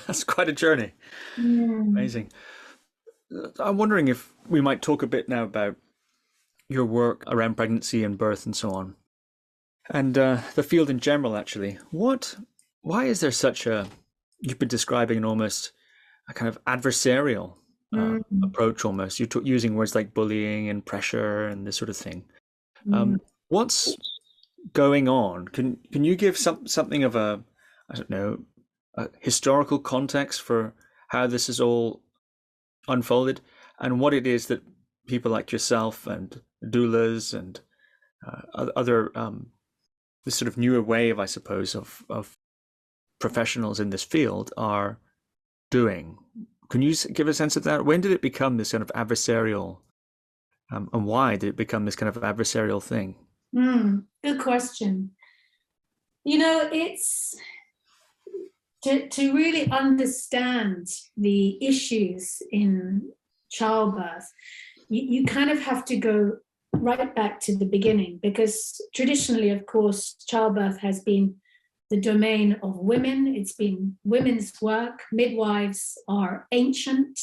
that's quite a journey. Amazing. I'm wondering if we might talk a bit now about your work around pregnancy and birth and so on, and the field in general. Actually, why is there such a, you've been describing almost a kind of adversarial approach almost. You're using words like bullying and pressure and this sort of thing. What's going on? Can you give something of a, I don't know, a historical context for how this is all unfolded and what it is that people like yourself and doulas and other this sort of newer wave, I suppose, of professionals in this field are doing? Can you give a sense of that? When did it become this kind of adversarial, and why did it become this kind of adversarial thing? Good question. You know, it's to really understand the issues in childbirth, you kind of have to go right back to the beginning, because traditionally, of course, childbirth has been the domain of women. It's been women's work. Midwives are ancient.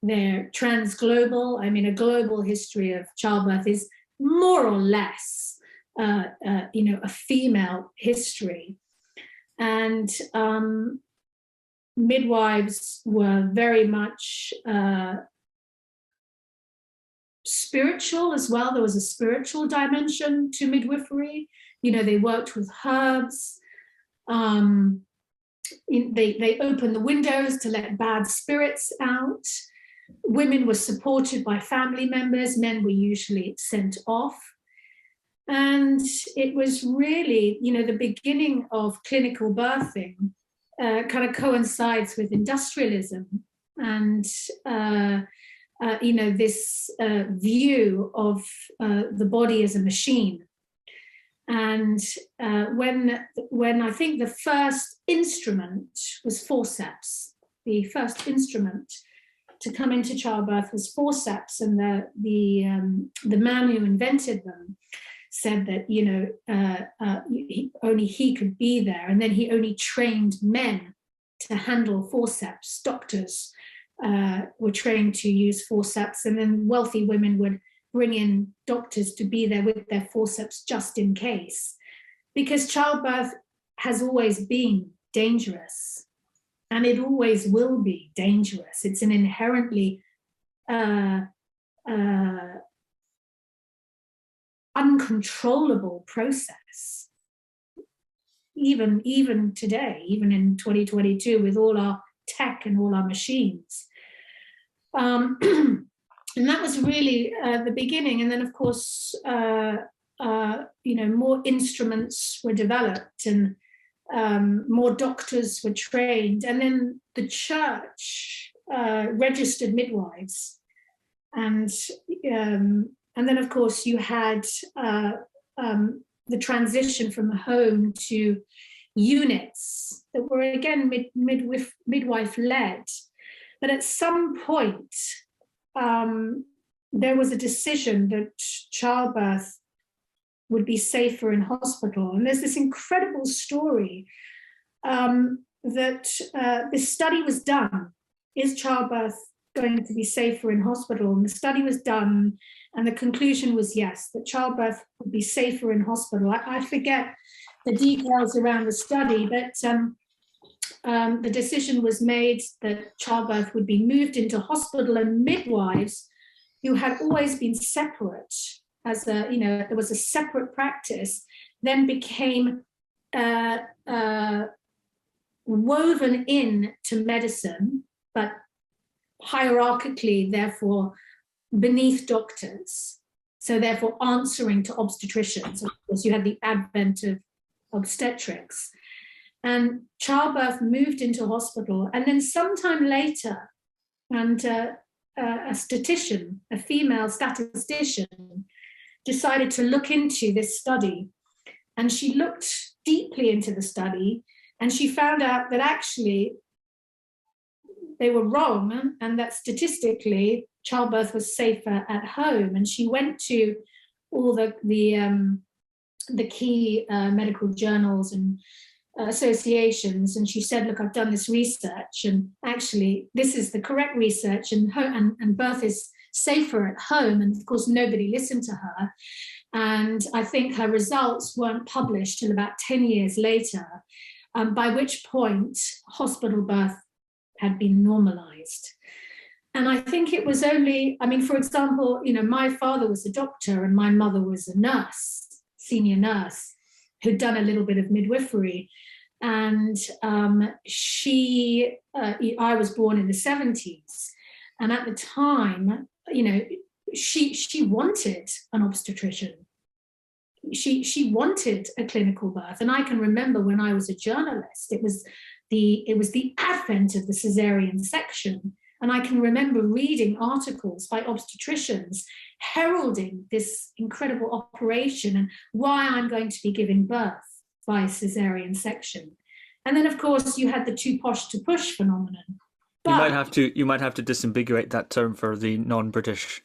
They're transglobal. I mean, a global history of childbirth is more or less, a female history. And midwives were very much spiritual as well. There was a spiritual dimension to midwifery. You know, they worked with herbs. They opened the windows to let bad spirits out. Women were supported by family members. Men were usually sent off. And it was really, you know, the beginning of clinical birthing kind of coincides with industrialism and, this view of the body as a machine. And when I think the first instrument was forceps, the first instrument to come into childbirth was forceps, and the man who invented them said that, you know, only he could be there, and then he only trained men to handle forceps. Doctors were trained to use forceps, and then wealthy women would bring in doctors to be there with their forceps just in case, because childbirth has always been dangerous, and it always will be dangerous. It's an inherently uncontrollable process, even today, even in 2022, with all our tech and all our machines. And that was really the beginning. And then, of course, more instruments were developed, and more doctors were trained. And then the church registered midwives. And then, of course, you had the transition from home to units that were, again, midwife-led. But at some point, there was a decision that childbirth would be safer in hospital. And there's this incredible story that this study was done. Is childbirth going to be safer in hospital? And the study was done, and the conclusion was yes, that childbirth would be safer in hospital. I forget the details around the study, but the decision was made that childbirth would be moved into hospital, and midwives who had always been separate, there was a separate practice, then became woven in to medicine, but hierarchically, therefore, beneath doctors. So therefore answering to obstetricians. Of course, you had the advent of obstetrics. And childbirth moved into hospital. And then sometime later, and a statistician, a female statistician, decided to look into this study. And she looked deeply into the study, And she found out that actually they were wrong, and that statistically childbirth was safer at home. And she went to all the key medical journals and associations, and she said, look, I've done this research, and actually this is the correct research, and birth is safer at home. And of course nobody listened to her, and I think her results weren't published till about 10 years later, by which point hospital birth had been normalized. And I think it was only, I mean, for example, you know, my father was a doctor and my mother was a nurse, senior nurse, who'd done a little bit of midwifery. And I was born in the 70s. And at the time, you know, she wanted an obstetrician. She wanted a clinical birth. And I can remember when I was a journalist, it was the advent of the cesarean section. And I can remember reading articles by obstetricians heralding this incredible operation and why I'm going to be giving birth by cesarean section. And then, of course, you had the too posh to push phenomenon. But, you might have to disambiguate that term for the non-British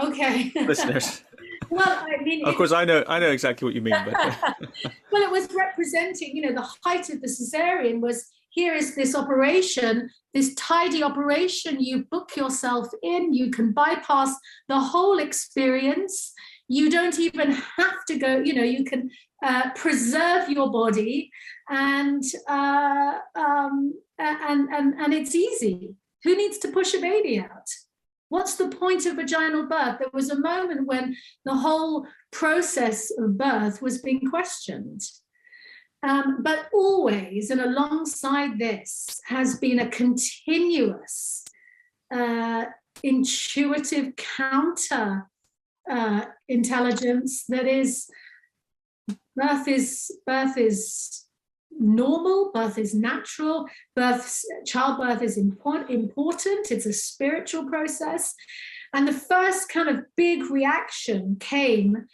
okay. listeners. Well, I mean, of course, I know exactly what you mean. But well, it was representing, you know, the height of the cesarean was, here is this operation, this tidy operation, you book yourself in, you can bypass the whole experience. You don't even have to go, you know, you can preserve your body, and it's easy. Who needs to push a baby out? What's the point of vaginal birth? There was a moment when the whole process of birth was being questioned. But always, and alongside this, has been a continuous, intuitive counter intelligence that is, birth is normal, birth is natural, childbirth is important, it's a spiritual process. And the first kind of big reaction came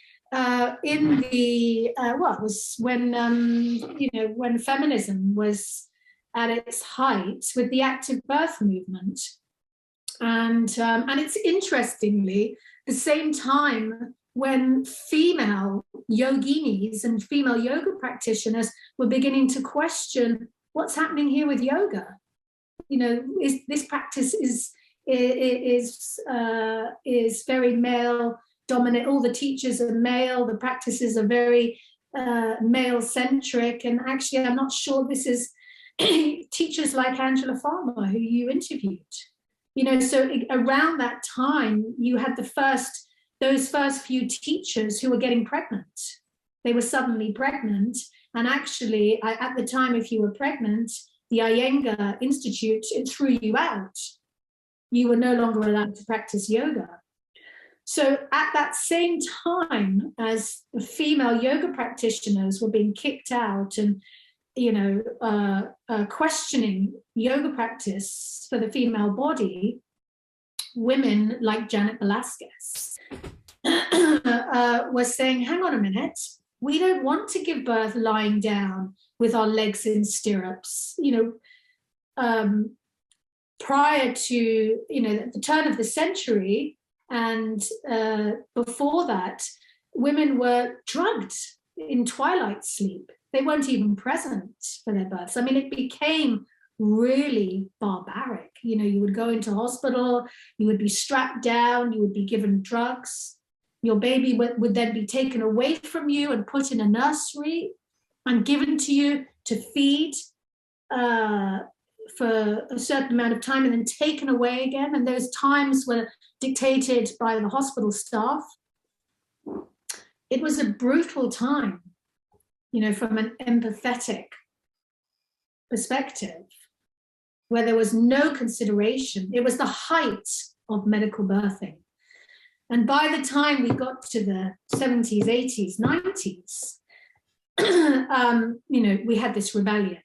in the it was when when feminism was at its height with the active birth movement, and it's interestingly the same time when female yoginis and female yoga practitioners were beginning to question what's happening here with yoga. You know, this practice is very male dominant. All the teachers are male. The practices are very male centric. And actually, I'm not sure this is teachers like Angela Farmer, who you interviewed. You know, so around that time, you had those first few teachers who were getting pregnant. They were suddenly pregnant. And actually, at the time, if you were pregnant, the Iyengar Institute, it threw you out. You were no longer allowed to practice yoga. So at that same time as the female yoga practitioners were being kicked out and, you know, questioning yoga practice for the female body, women like Janet Velasquez were saying, hang on a minute, we don't want to give birth lying down with our legs in stirrups. You know, prior to, you know, the turn of the century and before that, women were drugged in twilight sleep. They weren't even present for their births. I mean, it became really barbaric. You know, you would go into hospital, you would be strapped down, you would be given drugs. Your baby would then be taken away from you and put in a nursery and given to you to feed for a certain amount of time and then taken away again. And those times were dictated by the hospital staff. It was a brutal time, you know, from an empathetic perspective, where there was no consideration. It was the height of medical birthing. And by the time we got to the 70s, 80s, 90s, you know, we had this rebellion.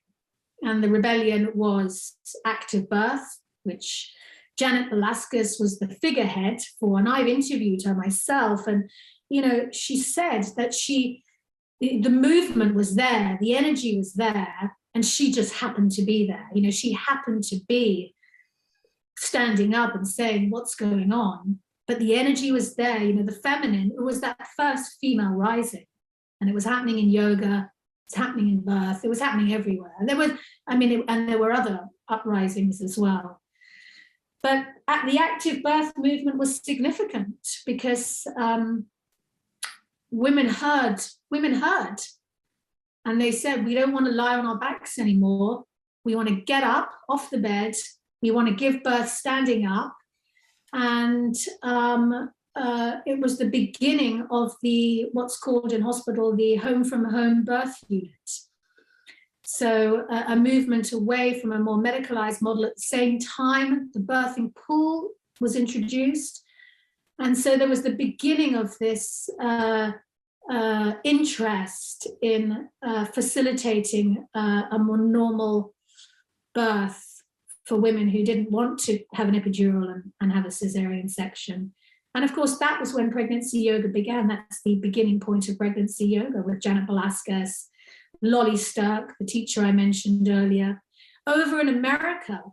And the rebellion was active birth, which Janet Velasquez was the figurehead for. And I've interviewed her myself. And, you know, she said that she the movement was there, the energy was there, and she just happened to be there. You know, she happened to be standing up and saying, what's going on? But the energy was there, you know, the feminine. It was that first female rising, and it was happening in yoga, it's happening in birth, it was happening everywhere. And there was, and there were other uprisings as well. But the active birth movement was significant because women heard, and they said, we don't want to lie on our backs anymore. We want to get up off the bed. We want to give birth standing up. And it was the beginning of what's called in hospital, the home from home birth unit. So a movement away from a more medicalized model. At the same time, the birthing pool was introduced. And so there was the beginning of this interest in facilitating a more normal birth for women who didn't want to have an epidural and have a cesarean section. And of course, that was when pregnancy yoga began. That's the beginning point of pregnancy yoga with Janet Velasquez, Lolly Sturck, the teacher I mentioned earlier. Over in America,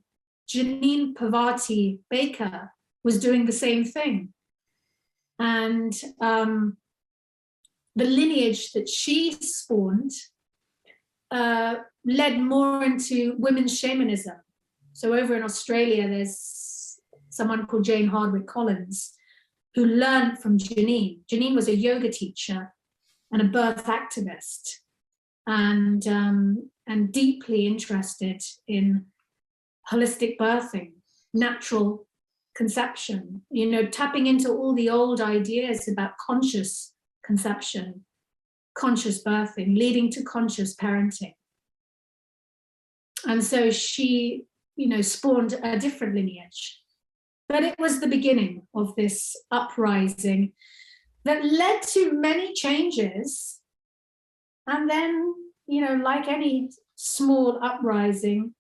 Janine Pavati Baker was doing the same thing. And the lineage that she spawned led more into women's shamanism. So over in Australia, there's someone called Jane Hardwick Collins who learned from Janine. Janine was a yoga teacher and a birth activist, and deeply interested in holistic birthing, natural conception, you know, tapping into all the old ideas about conscious conception, conscious birthing, leading to conscious parenting. And so she, you know, spawned a different lineage. But it was the beginning of this uprising that led to many changes. And then, you know, like any small uprising,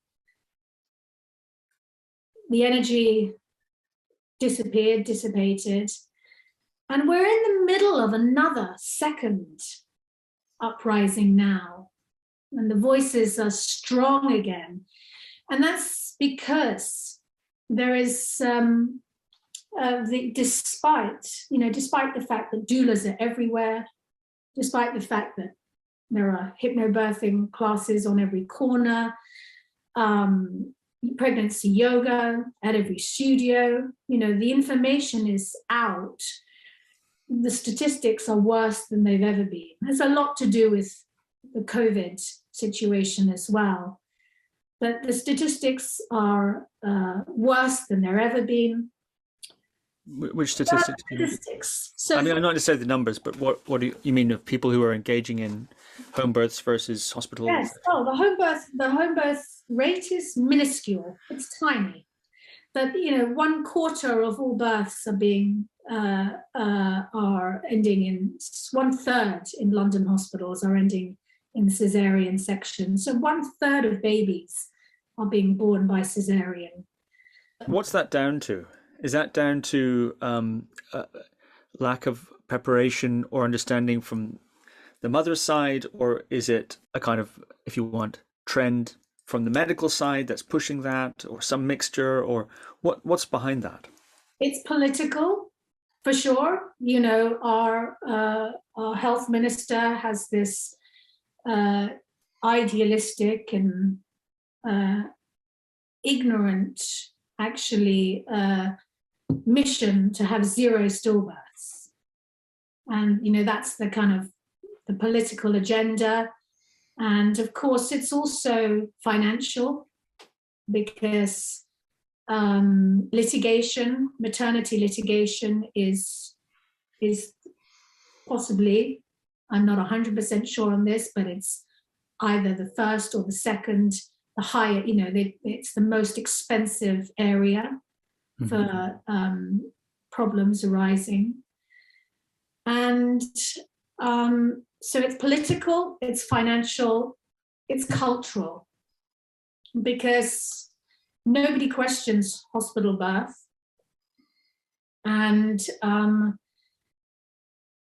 the energy dissipated. And we're in the middle of another second uprising now. And the voices are strong again. And that's because there is, despite the fact that doulas are everywhere, despite the fact that there are hypnobirthing classes on every corner, pregnancy yoga at every studio, you know, the information is out. The statistics are worse than they've ever been. There's a lot to do with the COVID situation as well. But the statistics are worse than they've ever been. Which statistics? Statistics. So, I mean, not necessarily the numbers, but what do you mean of people who are engaging in home births versus hospital? Yes. Oh, the home birth rate is minuscule. It's tiny. But you know, 1/4 of all births are being are ending in 1/3 in London hospitals are ending in cesarean section. So 1/3 of babies are being born by cesarean. What's that down to? Is that down to lack of preparation or understanding from the mother's side, or is it a kind of, if you want, trend from the medical side that's pushing that, or some mixture, or what's behind that? It's political, for sure. You know, our health minister has this idealistic and ignorant, actually, mission to have 0 stillbirths. And, you know, that's the kind of the political agenda. And of course, it's also financial, because litigation, maternity litigation is possibly, I'm not 100% sure on this, but it's either the first or the second, the higher, you know, it's the most expensive area for problems arising. And so it's political, it's financial, it's cultural, because nobody questions hospital birth. And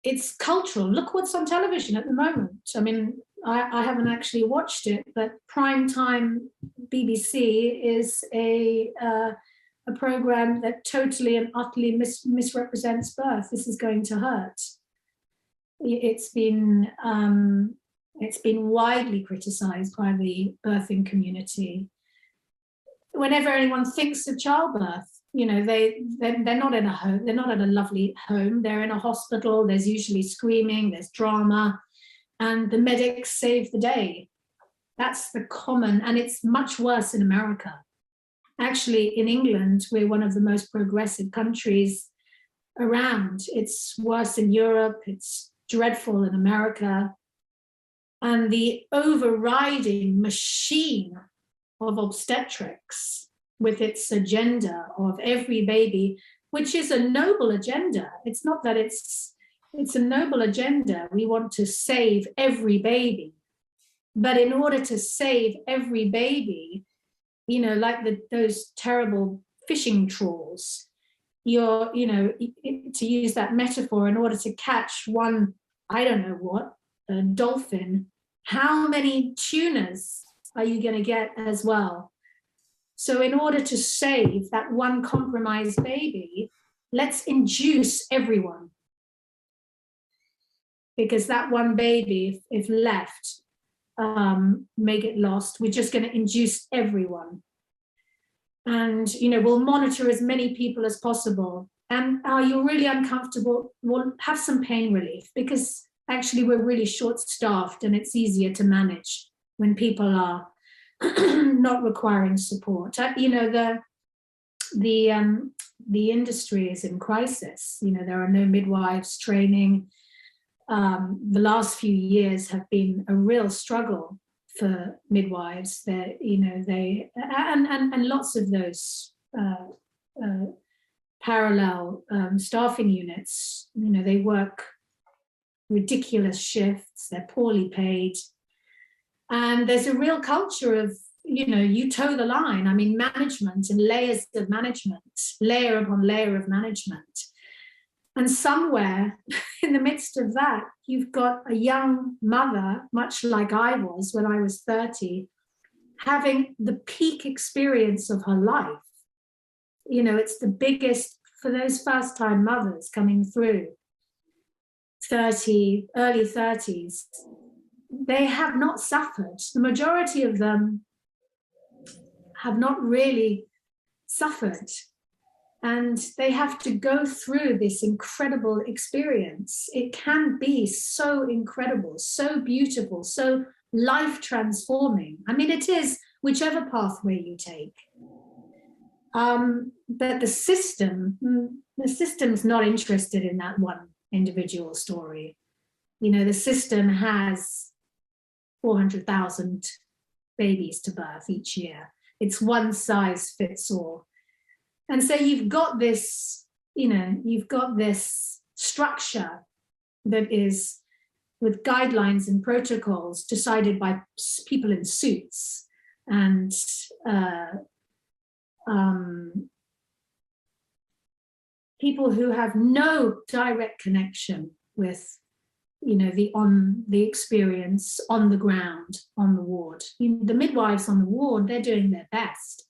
it's cultural. Look what's on television at the moment. I mean, I haven't actually watched it, but primetime BBC is a program that totally and utterly misrepresents birth. This is going to hurt. It's been widely criticized by the birthing community. Whenever anyone thinks of childbirth, you know, they're not in a home, they're not at a lovely home, they're in a hospital, there's usually screaming, there's drama, and the medics save the day. That's the common, and it's much worse in America. Actually, in England, we're one of the most progressive countries around. It's worse in Europe, it's dreadful in America. And the overriding machine of obstetrics, with its agenda of every baby, which is a noble agenda. It's not that it's a noble agenda. We want to save every baby. But in order to save every baby, you know, like those terrible fishing trawls, to use that metaphor, in order to catch one, I don't know what, a dolphin, how many tunas are you going to get as well? So in order to save that one compromised baby, let's induce everyone. Because that one baby, if left, may get lost. We're just going to induce everyone. And, you know, we'll monitor as many people as possible. And you're really uncomfortable, we'll have some pain relief, because actually we're really short-staffed and it's easier to manage when people are not requiring support. You know, the industry is in crisis. You know, there are no midwives training. The last few years have been a real struggle for midwives. That, you know, and lots of those parallel staffing units. You know, they work ridiculous shifts. They're poorly paid. And there's a real culture of, you know, you toe the line. I mean, management and layers of management, layer upon layer of management. And somewhere in the midst of that, you've got a young mother, much like I was when I was 30, having the peak experience of her life. You know, it's the biggest for those first-time mothers coming through, early 30s. They have not suffered. The majority of them have not really suffered. And they have to go through this incredible experience. It can be so incredible, so beautiful, so life-transforming. I mean, it is whichever pathway you take. But the system's not interested in that one individual story. You know, the system has 400,000 babies to birth each year. It's one size fits all. And so you've got this, you know, you've got this structure that is with guidelines and protocols decided by people in suits and people who have no direct connection with, you know, the experience on the ground, on the ward. The midwives on the ward, they're doing their best.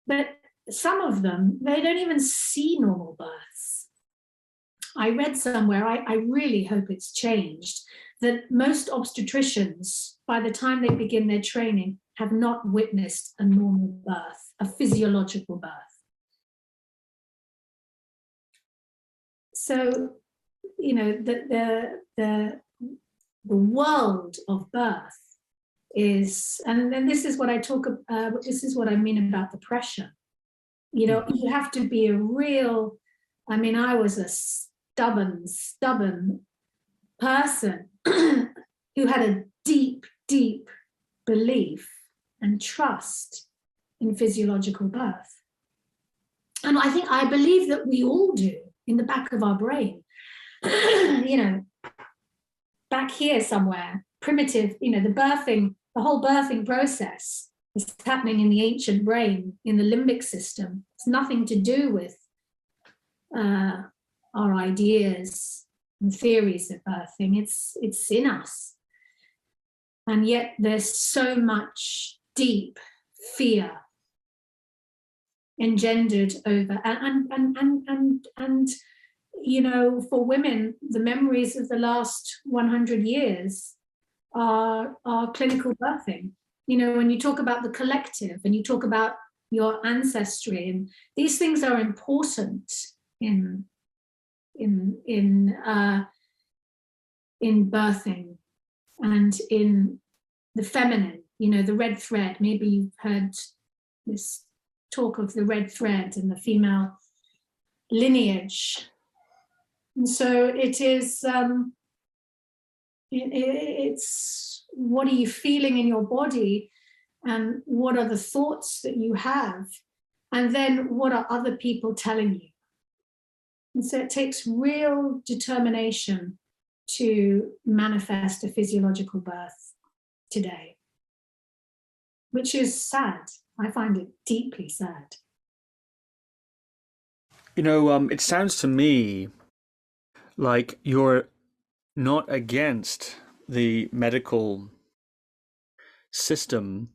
But some of them, they don't even see normal births. I read somewhere, I really hope it's changed, that most obstetricians, by the time they begin their training, have not witnessed a normal birth, a physiological birth. So, you know, the world of birth is, and then this is what I talk about, this is what I mean about the pressure. You know, you have to be a real, I mean, I was a stubborn person who had a deep belief and trust in physiological birth. And I believe that we all do in the back of our brain. You know, back here somewhere, primitive, you know, the whole birthing process is happening in the ancient brain, in the limbic system. It's nothing to do with our ideas and theories of birthing. It's in us. And yet there's so much deep fear engendered over, and you know, for women, the memories of the last 100 years are clinical birthing. You know, when you talk about the collective and you talk about your ancestry, and these things are important in birthing and in the feminine. You know, the red thread. Maybe you've heard this talk of the red thread and the female lineage. And so it is, it's what are you feeling in your body, and what are the thoughts that you have, and then what are other people telling you? And so it takes real determination to manifest a physiological birth today, which is sad. I find it deeply sad. You know, it sounds to me like you're not against the medical system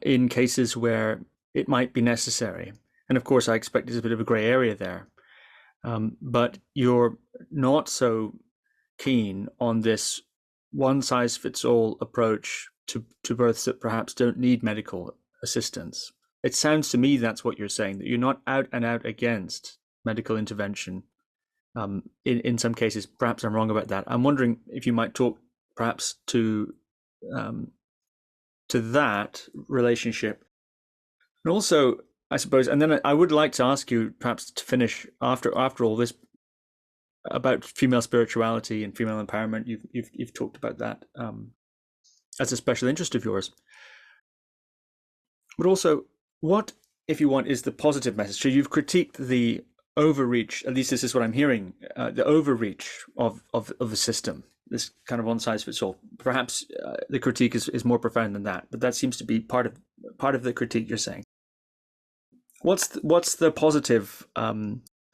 in cases where it might be necessary. And of course, I expect there's a bit of a grey area there. But you're not so keen on this one-size-fits-all approach to births that perhaps don't need medical assistance. It sounds to me that's what you're saying, that you're not out and out against medical intervention. In some cases, perhaps I'm wrong about that. I'm wondering if you might talk perhaps to that relationship. And also, I suppose, and then I would like to ask you perhaps to finish after all this about female spirituality and female empowerment. You've talked about that as a special interest of yours. But also, what, if you want, is the positive message? So you've critiqued the overreach, at least this is what I'm hearing, the overreach of the system, this kind of one size fits all. Perhaps the critique is more profound than that, but that seems to be part of the critique you're saying. What's the positive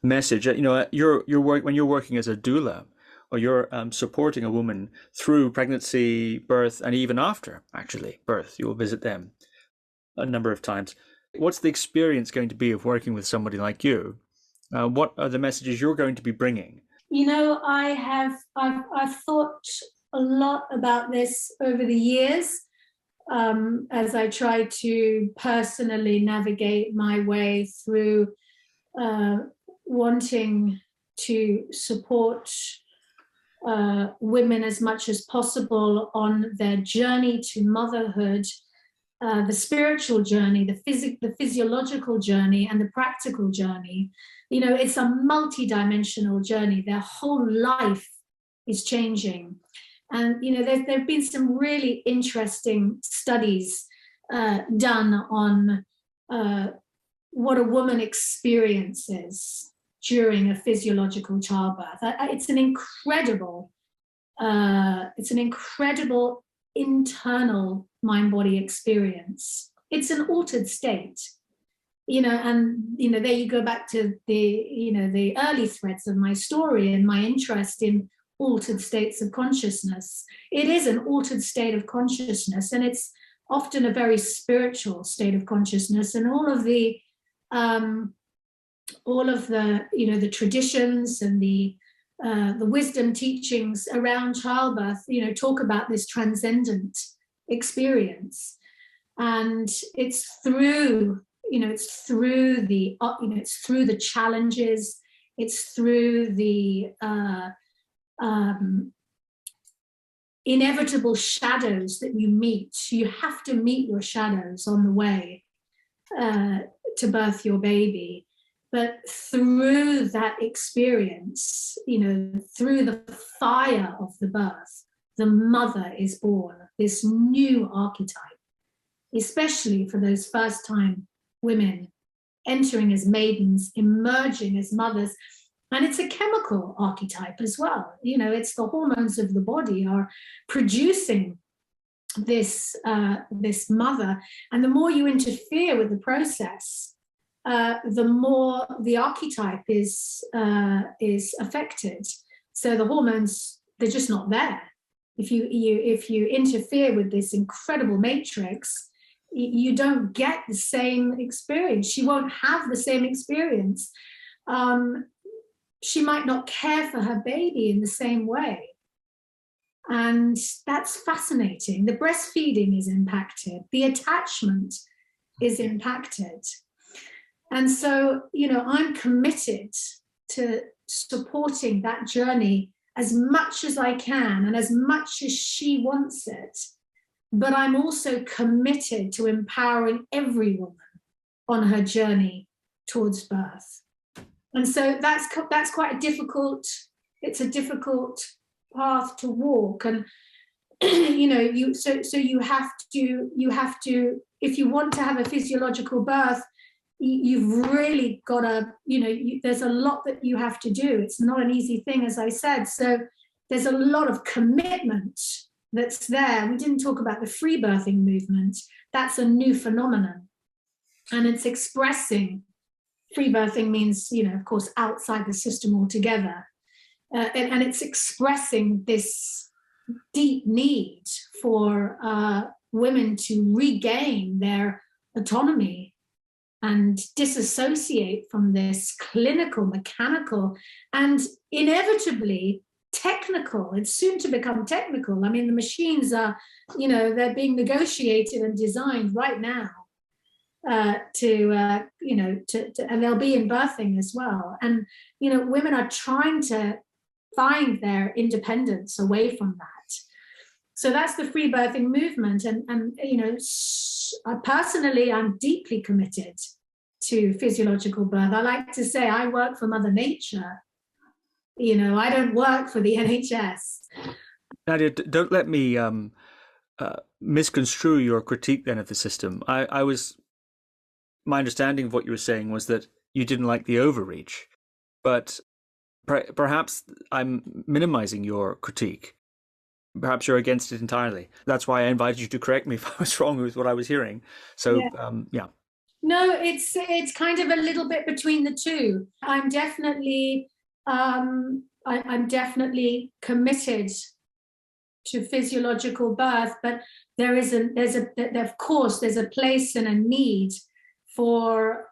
message? You know, when you're working as a doula, or you're supporting a woman through pregnancy, birth, and even after actually birth, you will visit them a number of times. What's the experience going to be of working with somebody like you? What are the messages you're going to be bringing? You know, I've thought a lot about this over the years as I try to personally navigate my way through wanting to support women as much as possible on their journey to motherhood, the spiritual journey, the physiological journey, and the practical journey. You know, it's a multi-dimensional journey. Their whole life is changing. And, you know, there have been some really interesting studies done on what a woman experiences during a physiological childbirth. It's an incredible internal mind-body experience. It's an altered state. You know, and, you know, there you go back to the early threads of my story and my interest in altered states of consciousness. It is an altered state of consciousness, and it's often a very spiritual state of consciousness. And all of the you know, the traditions and the wisdom teachings around childbirth, you know, talk about this transcendent experience, and it's through the challenges, it's through the inevitable shadows that you meet. You have to meet your shadows on the way to birth your baby. But through that experience, you know, through the fire of the birth, the mother is born, this new archetype, especially for those first-time women entering as maidens, emerging as mothers. And it's a chemical archetype as well. You know, it's the hormones of the body are producing this mother. And the more you interfere with the process, the more the archetype is affected. So the hormones, they're just not there. If you interfere with this incredible matrix, you don't get the same experience. She won't have the same experience. She might not care for her baby in the same way. And that's fascinating. The breastfeeding is impacted. The attachment is impacted. And so, I'm committed to supporting that journey as much as I can and as much as she wants it. But I'm also committed to empowering every woman on her journey towards birth. And so that's quite a difficult path to walk. And so you have to, if you want to have a physiological birth, you've really got to, there's a lot that you have to do. It's not an easy thing, as I said. So there's a lot of commitment that's there. We didn't talk about the free birthing movement. That's a new phenomenon. And it's expressing, free birthing means, of course, outside the system altogether. And it's expressing this deep need for women to regain their autonomy and disassociate from this clinical, mechanical, and inevitably technical. It's soon to become technical. I mean, the machines are, they're being negotiated and designed right now and they'll be in birthing as well. And, women are trying to find their independence away from that. So that's the free birthing movement. And personally, I'm deeply committed to physiological birth. I like to say I work for Mother Nature. I don't work for the NHS. Nadia, don't let me misconstrue your critique then of the system. My understanding of what you were saying was that you didn't like the overreach, but perhaps I'm minimizing your critique. Perhaps you're against it entirely. That's why I invited you to correct me if I was wrong with what I was hearing. So, yeah. No, it's kind of a little bit between the two. I'm definitely committed to physiological birth, but there's a place and a need for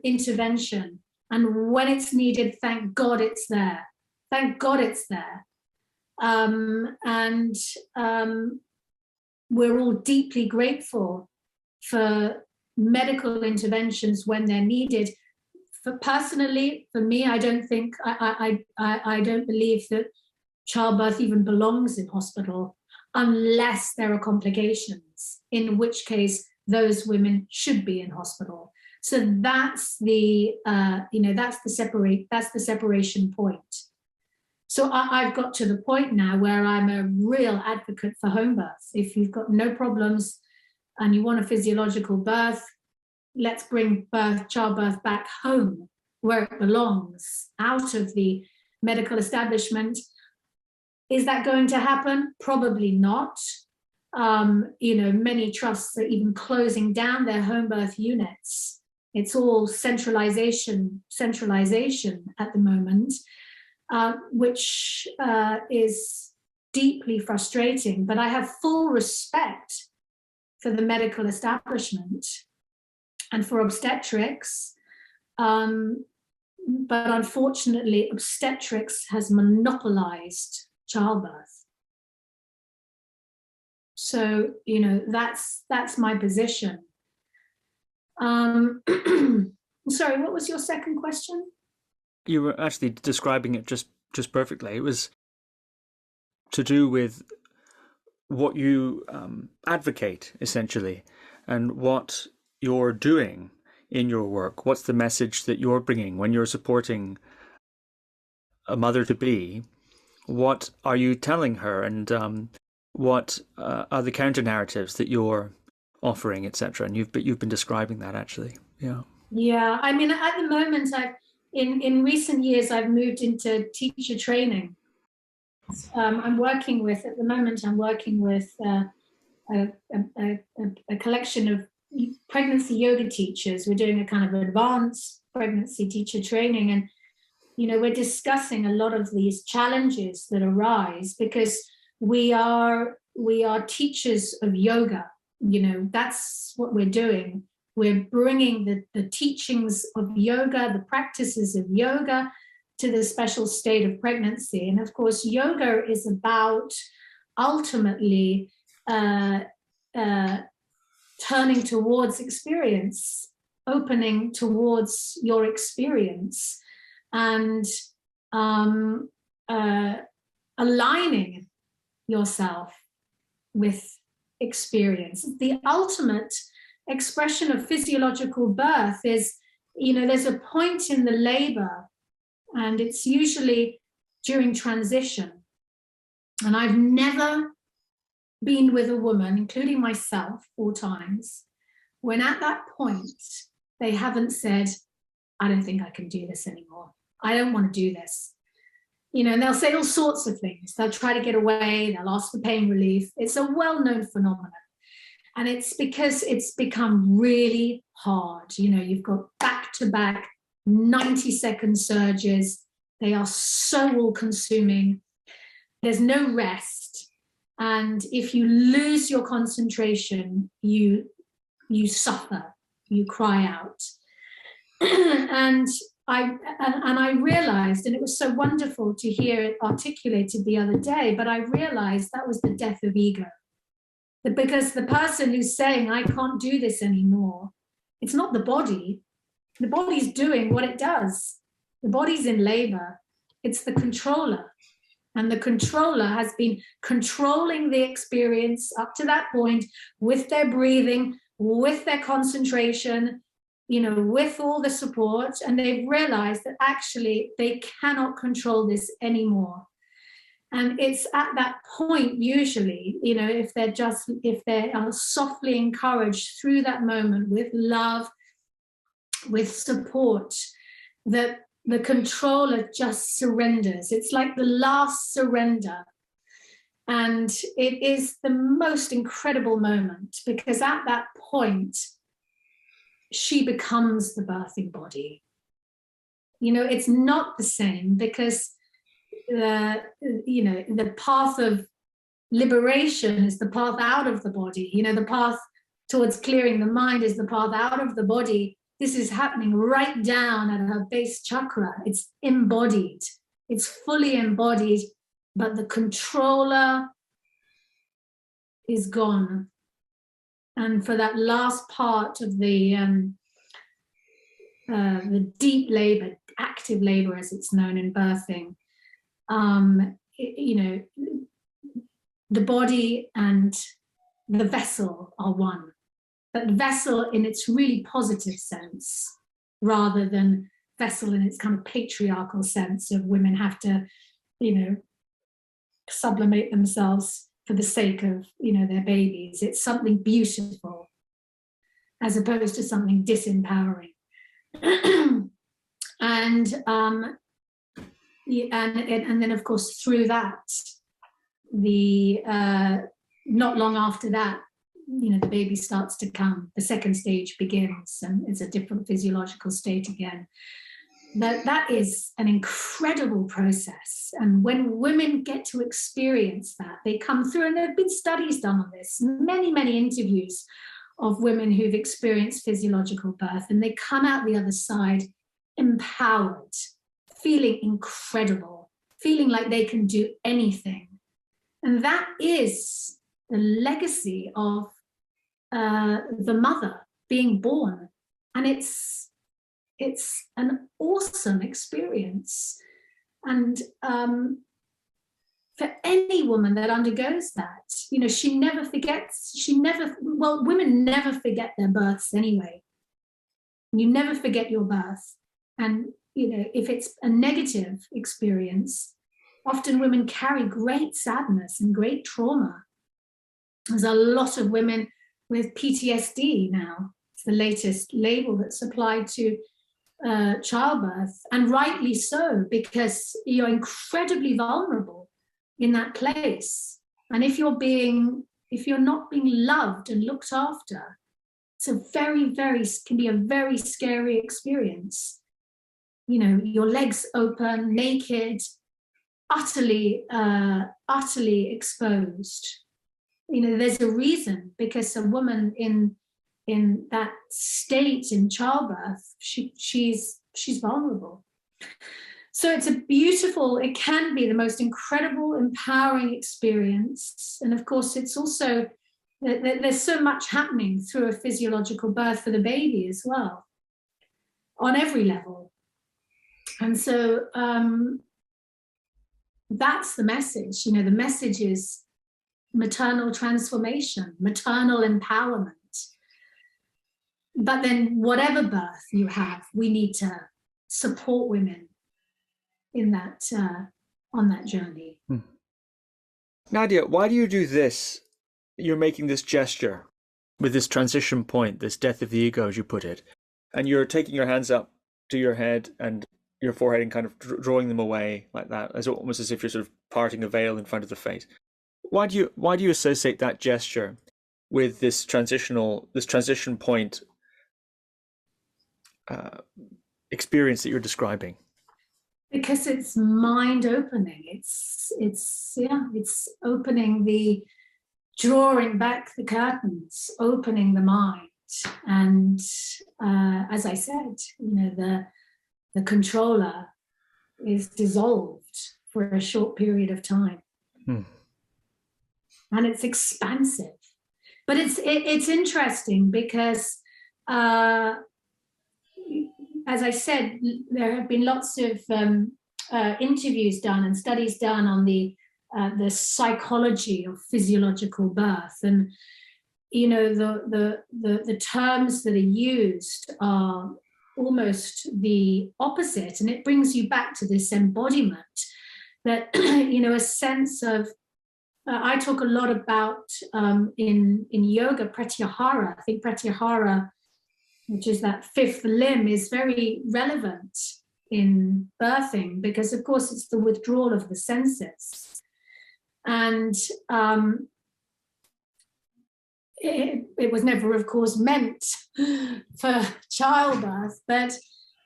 intervention. And when it's needed, thank God it's there. Thank God it's there. We're all deeply grateful for medical interventions when they're needed. Personally, for me, I don't think I don't believe that childbirth even belongs in hospital unless there are complications, in which case those women should be in hospital. So that's the separation point. So I've got to the point now where I'm a real advocate for home birth. If you've got no problems and you want a physiological birth, let's bring childbirth back home where it belongs, out of the medical establishment. Is that going to happen? Probably not. Many trusts are even closing down their home birth units. It's all centralization at the moment. Which is deeply frustrating, but I have full respect for the medical establishment and for obstetrics. But unfortunately, obstetrics has monopolized childbirth. So, that's my position. Sorry, what was your second question? You were actually describing it just perfectly. It was to do with what you advocate, essentially, and what you're doing in your work. What's the message that you're bringing when you're supporting a mother-to-be? What are you telling her, and what are the counter-narratives that you're offering, etc.? And you've been describing that, actually. Yeah. I mean, at the moment, in recent years, I've moved into teacher training. I'm working with a collection of pregnancy yoga teachers. We're doing a kind of advanced pregnancy teacher training. And, we're discussing a lot of these challenges that arise because we are teachers of yoga. That's what we're doing. We're bringing the teachings of yoga, the practices of yoga, to the special state of pregnancy. And of course, yoga is about ultimately turning towards experience, opening towards your experience, and aligning yourself with experience. The ultimate expression of physiological birth is, there's a point in the labor, and it's usually during transition. And I've never been with a woman, including myself 4 times, when at that point they haven't said, I don't think I can do this anymore. I don't want to do this. And they'll say all sorts of things. They'll try to get away. They'll ask for pain relief. It's a well-known phenomenon. And it's because it's become really hard. You've got back-to-back 90-second surges. They are so all-consuming. There's no rest. And if you lose your concentration, you suffer, you cry out. And I realized, and it was so wonderful to hear it articulated the other day, but I realized that was the death of ego. Because the person who's saying, I can't do this anymore, it's not the body. The body's doing what it does. The body's in labor. It's the controller. And the controller has been controlling the experience up to that point with their breathing, with their concentration, with all the support. And they've realized that actually they cannot control this anymore. And it's at that point, usually, if they are softly encouraged through that moment with love, with support, that the controller just surrenders. It's like the last surrender. And it is the most incredible moment, because at that point, she becomes the birthing body. It's not the same, because the path of liberation is the path out of the body. The path towards clearing the mind is the path out of the body. This is happening right down at her base chakra. It's embodied. It's fully embodied, but the controller is gone. And for that last part of the deep labor, active labor as it's known in birthing, the body and the vessel are one. But vessel in its really positive sense, rather than vessel in its kind of patriarchal sense of women have to, sublimate themselves for the sake of, their babies. It's something beautiful as opposed to something disempowering. And then, of course, through that, not long after that, the baby starts to come. The second stage begins, and it's a different physiological state again. That is an incredible process. And when women get to experience that, they come through, and there have been studies done on this, many, many interviews of women who've experienced physiological birth, and they come out the other side empowered, feeling incredible, feeling like they can do anything. And that is the legacy of the mother being born. And it's an awesome experience. And for any woman that undergoes that, she never forgets, women never forget their births anyway. You never forget your birth. And, if it's a negative experience, often women carry great sadness and great trauma. There's a lot of women with PTSD now. It's the latest label that's applied to childbirth, and rightly so, because you're incredibly vulnerable in that place. And if you're not being loved and looked after, it's can be a very scary experience. your legs open, naked, utterly exposed. There's a reason, because a woman in that state in childbirth, she's vulnerable. So it can be the most incredible, empowering experience. And of course, it's also, there's so much happening through a physiological birth for the baby as well, on every level. And so that's the message. The message is maternal transformation, maternal empowerment. But then whatever birth you have, we need to support women in that, on that journey. Nadia, why do you do this? You're making this gesture with this transition point, this death of the ego, as you put it, and you're taking your hands up to your head and your forehead and kind of drawing them away like that, almost as if you're sort of parting a veil in front of the face. Why do you associate that gesture with this transition point experience that you're describing? Because it's mind opening. It's opening drawing back the curtains, opening the mind. And as I said, the controller is dissolved for a short period of time. And it's expansive. But it's interesting because, as I said, there have been lots of interviews done and studies done on the psychology of physiological birth, and the terms that are used are almost the opposite, and it brings you back to this embodiment that a sense of. I talk a lot about in yoga Pratyahara. I think Pratyahara, which is that fifth limb, is very relevant in birthing because, of course, it's the withdrawal of the senses. And it was never, of course, meant for childbirth. But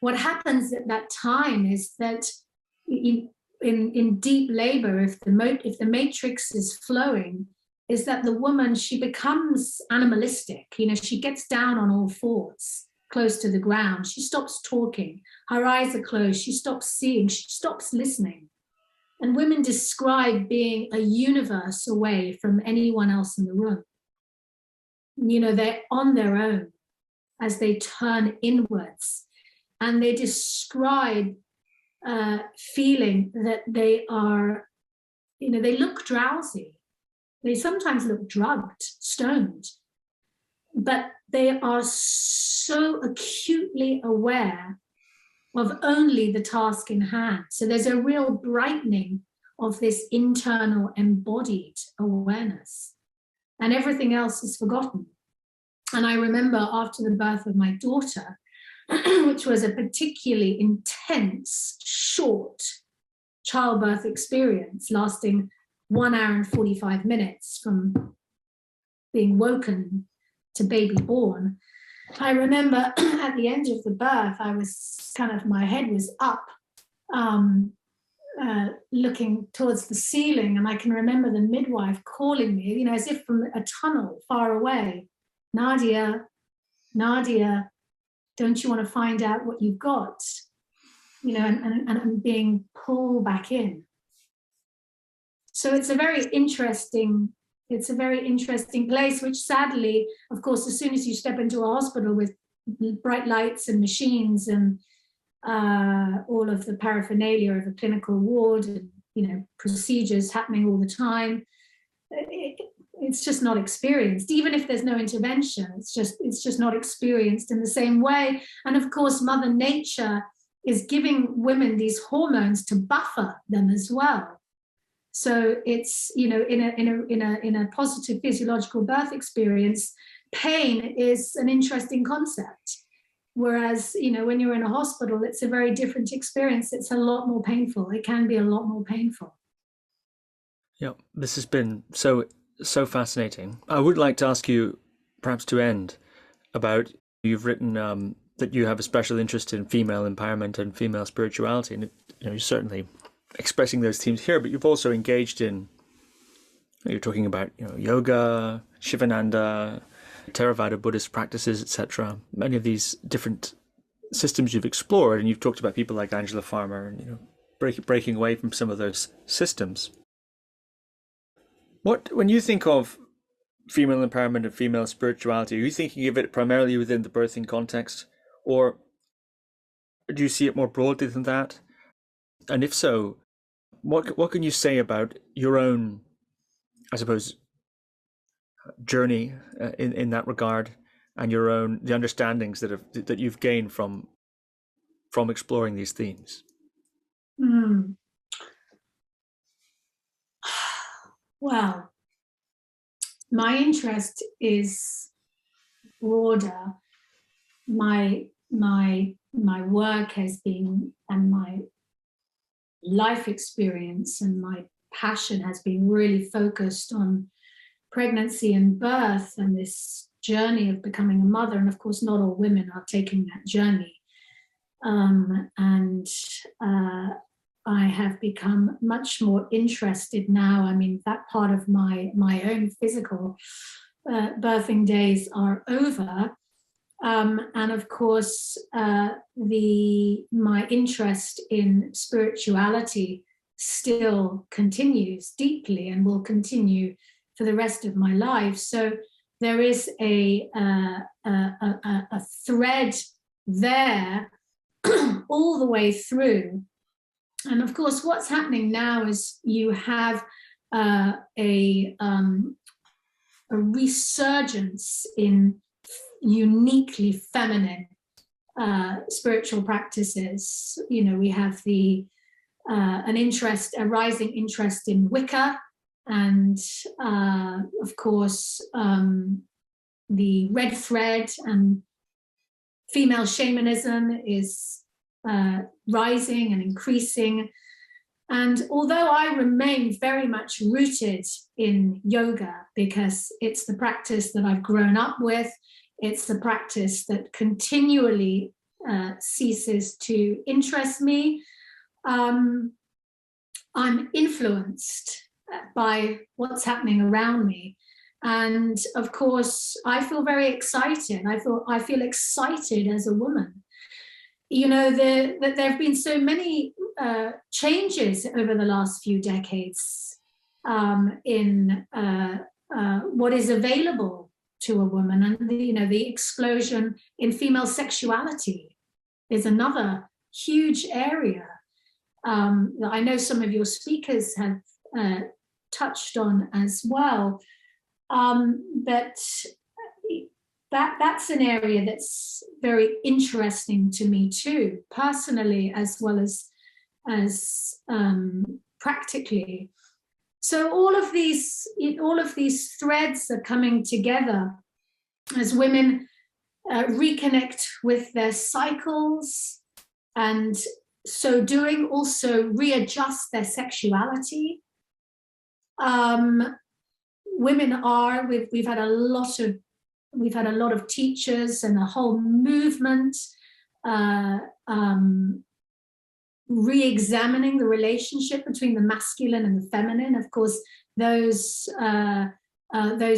what happens at that time is that in deep labor, if the matrix is flowing, is that the woman, she becomes animalistic. She gets down on all fours, close to the ground. She stops talking. Her eyes are closed. She stops seeing. She stops listening. And women describe being a universe away from anyone else in the room. They're on their own as they turn inwards. And they describe feeling that they are, they look drowsy. They sometimes look drugged, stoned, but they are so acutely aware of only the task in hand. So there's a real brightening of this internal embodied awareness, and everything else is forgotten. And I remember after the birth of my daughter, which was a particularly intense, short childbirth experience lasting 1 hour and 45 minutes from being woken to baby born. I remember at the end of the birth, I was my head was up, looking towards the ceiling. And I can remember the midwife calling me, as if from a tunnel far away, Nadia, Nadia, don't you want to find out what you've got? And I'm being pulled back in. So it's a very interesting place, which sadly, of course, as soon as you step into a hospital with bright lights and machines and all of the paraphernalia of a clinical ward and, procedures happening all the time, it's just not experienced. Even if there's no intervention, it's just not experienced in the same way. And of course, Mother Nature is giving women these hormones to buffer them as well. So it's, in a positive physiological birth experience, pain is an interesting concept. Whereas, when you're in a hospital, it's a very different experience. It's a lot more painful. It can be a lot more painful. Yeah, this has been so fascinating. I would like to ask you, perhaps to end, about, you've written that you have a special interest in female empowerment and female spirituality, and you're certainly expressing those themes here, but you've also engaged in, you're talking about yoga, Shivananda, Theravada Buddhist practices, etc. Many of these different systems you've explored, and you've talked about people like Angela Farmer, and breaking away from some of those systems. When you think of female empowerment and female spirituality, are you thinking of it primarily within the birthing context, or do you see it more broadly than that? And if so, what can you say about your own, I suppose, journey in that regard, and the understandings that you've gained from exploring these themes? Well, my interest is broader. My work has been, and my life experience and my passion has been really focused on pregnancy and birth and this journey of becoming a mother. And of course, not all women are taking that journey. I have become much more interested now. I mean, that part of my own physical birthing days are over. And of course, my interest in spirituality still continues deeply and will continue for the rest of my life. So there is a thread there all the way through. And of course, what's happening now is you have a resurgence in uniquely feminine spiritual practices. We have a rising interest in Wicca, and of course the red thread and female shamanism is rising and increasing. And although I remain very much rooted in yoga, because it's the practice that I've grown up with, it's the practice that continually ceases to interest me, I'm influenced by what's happening around me. And of course, I feel very excited. I feel excited as a woman. There have been so many changes over the last few decades in what is available to a woman, and the explosion in female sexuality is another huge area that I know some of your speakers have touched on as well. But that's an area that's very interesting to me too, personally as well as practically. So all of these threads are coming together as women reconnect with their cycles, and so doing also readjust their sexuality. Women are, we've had a lot of teachers and a whole movement re-examining the relationship between the masculine and the feminine. Of course, those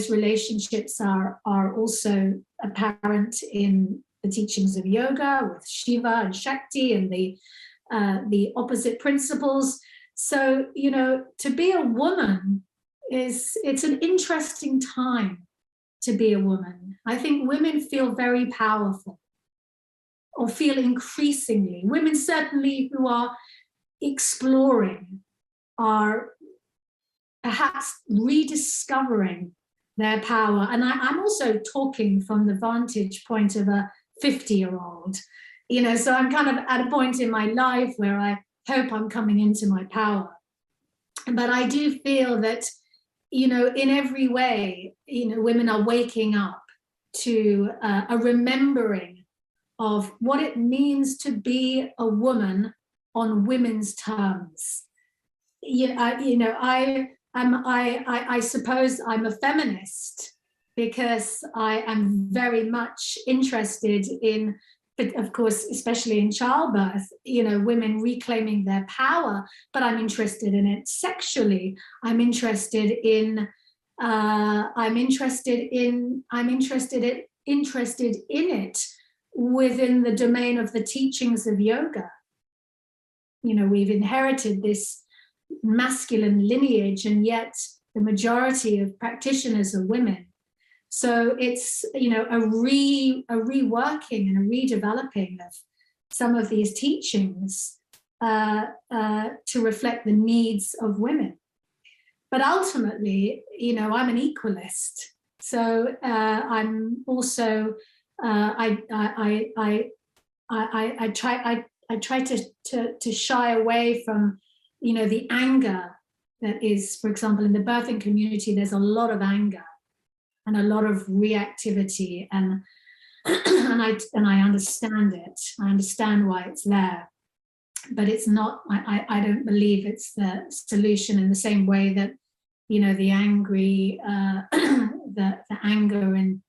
relationships are also apparent in the teachings of yoga with Shiva and Shakti and the opposite principles. So, to be a woman it's an interesting time to be a woman. I think women feel very powerful, or feel increasingly. Women certainly who are exploring are perhaps rediscovering their power. And I'm also talking from the vantage point of a 50-year-old, so I'm kind of at a point in my life where I hope I'm coming into my power. But I do feel that, in every way, women are waking up to a remembering of what it means to be a woman on women's terms. I suppose I'm a feminist because I am very much interested in but of course, especially in childbirth, you know, women reclaiming their power. But I'm interested in it sexually. I'm interested in it within the domain of the teachings of yoga. You know, we've inherited this masculine lineage, and yet the majority of practitioners are women. So it's, you know, a reworking and a redeveloping of some of these teachings to reflect the needs of women. But ultimately, you know, I'm an equalist. So I'm also I try to shy away from, you know, the anger that is, for example, in the birthing community. There's a lot of anger and a lot of reactivity, and I understand it. I understand why it's there, but it's not. I don't believe it's the solution in the same way that, you know, the angry, the anger in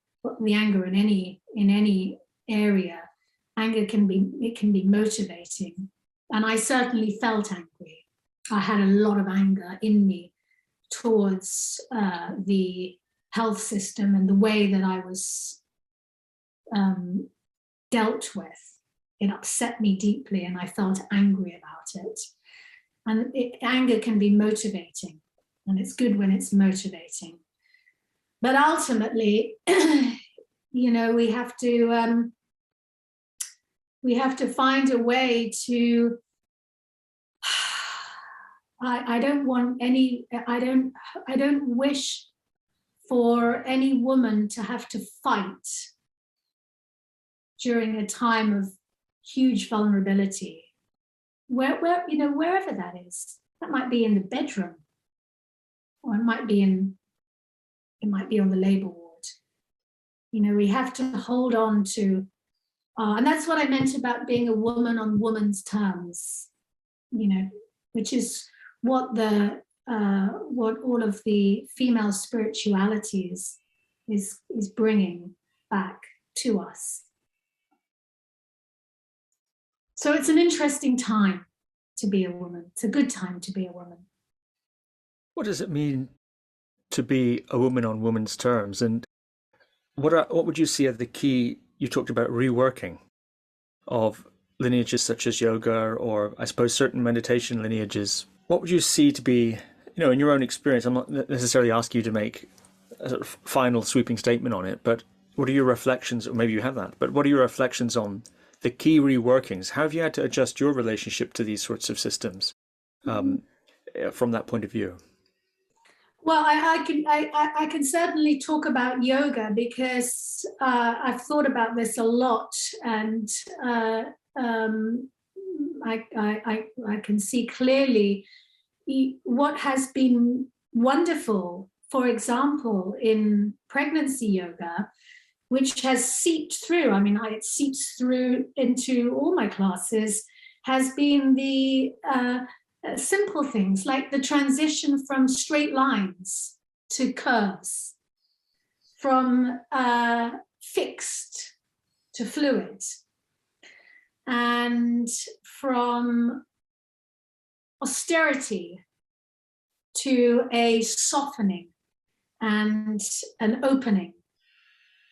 any area. Anger can be motivating, and I certainly felt angry. I had a lot of anger in me towards the health system and the way that I was dealt with. It upset me deeply, and I felt angry about it. And anger can be motivating, and it's good when it's motivating. But ultimately, you know, we have to find a way to. I don't wish for any woman to have to fight during a time of huge vulnerability, where you know, wherever that is. That might be in the bedroom, or it might be on the labor ward. You know, we have to hold on to, and that's what I meant about being a woman on woman's terms. You know, which is what all of the female spiritualities is bringing back to us. So it's an interesting time to be a woman. It's a good time to be a woman. What does it mean to be a woman on woman's terms? And what would you see as the key? You talked about reworking of lineages such as yoga, or I suppose certain meditation lineages. What would you see to be, you know, in your own experience? I'm not necessarily asking you to make a sort of final sweeping statement on it, but what are your reflections, or maybe you have that, but what are your reflections on the key reworkings? How have you had to adjust your relationship to these sorts of systems from that point of view? Well, I can certainly talk about yoga, because I've thought about this a lot, and I can see clearly what has been wonderful, for example, in pregnancy yoga, which has seeped through. I mean, it seeps through into all my classes, has been the simple things like the transition from straight lines to curves, from fixed to fluid, and from austerity to a softening and an opening.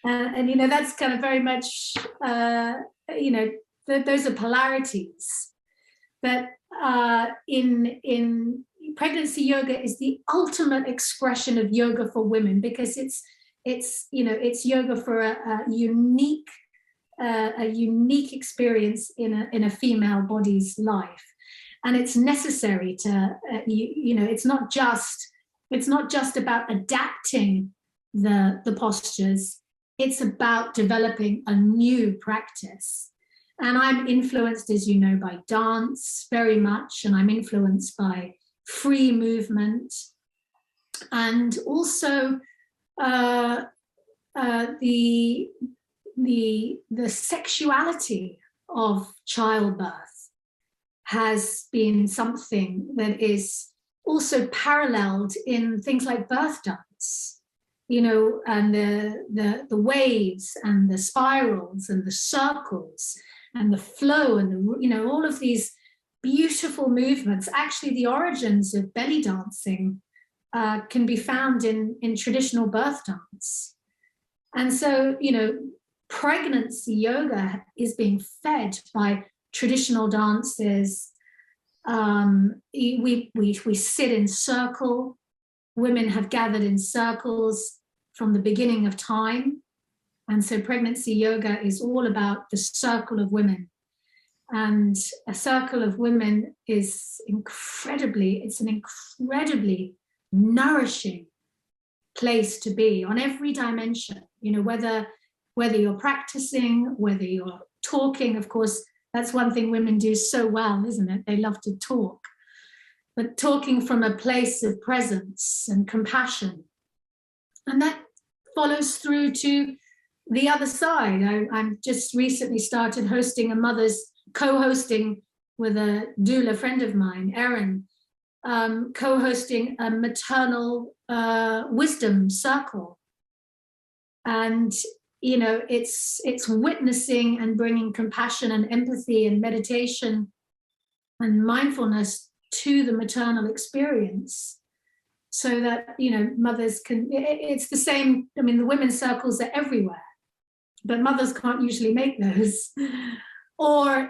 And you know, that's kind of very much, you know, those are polarities that in pregnancy yoga is the ultimate expression of yoga for women, because it's you know, it's yoga for a unique experience in a female body's life, and it's necessary to you know, it's not just about adapting the postures. It's about developing a new practice. And I'm influenced, as you know, by dance very much, and I'm influenced by free movement, and also the sexuality of childbirth has been something that is also paralleled in things like birth dance. and the waves and the spirals and the circles and the flow and all of these beautiful movements. Actually, the origins of belly dancing can be found in traditional birth dance. And so, pregnancy yoga is being fed by traditional dances. We sit in circle. Women have gathered in circles from the beginning of time. And so pregnancy yoga is all about the circle of women. And a circle of women is an incredibly nourishing place to be on every dimension, whether you're practicing, whether you're talking. Of course, that's one thing women do so well, isn't it? They love to talk. But talking from a place of presence and compassion. And that follows through to the other side. I'm just recently started co-hosting with a doula friend of mine, Erin, co-hosting a maternal wisdom circle. And, it's witnessing and bringing compassion and empathy and meditation and mindfulness to the maternal experience, so that mothers can. It's the same. I mean, the women's circles are everywhere, but mothers can't usually make those, or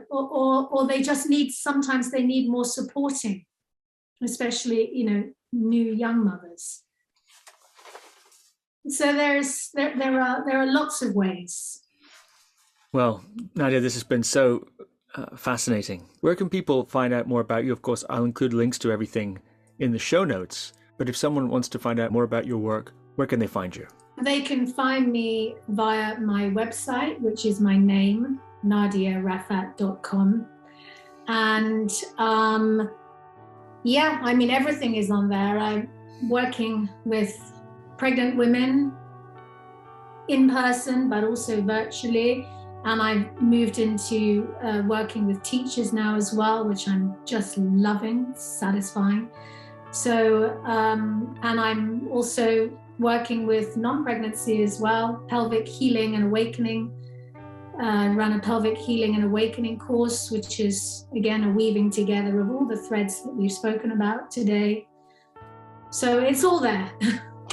or they just need. Sometimes they need more supporting, especially new young mothers. So there are lots of ways. Well, Nadia, this has been so fascinating. Where can people find out more about you? Of course, I'll include links to everything in the show notes. But if someone wants to find out more about your work, where can they find you? They can find me via my website, which is my name, nadiarafaat.com. And everything is on there. I'm working with pregnant women in person, but also virtually. And I've moved into working with teachers now as well, which I'm just loving, satisfying. So, and I'm also working with non-pregnancy as well, pelvic healing and awakening. I run a pelvic healing and awakening course, which is, again, a weaving together of all the threads that we've spoken about today. So it's all there.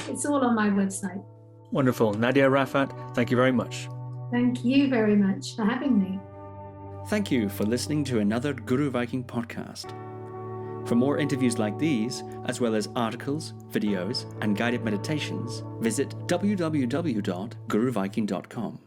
It's all on my website. Wonderful. Nadia Rafaat, thank you very much. Thank you very much for having me. Thank you for listening to another Guru Viking podcast. For more interviews like these, as well as articles, videos, and guided meditations, visit www.guruviking.com.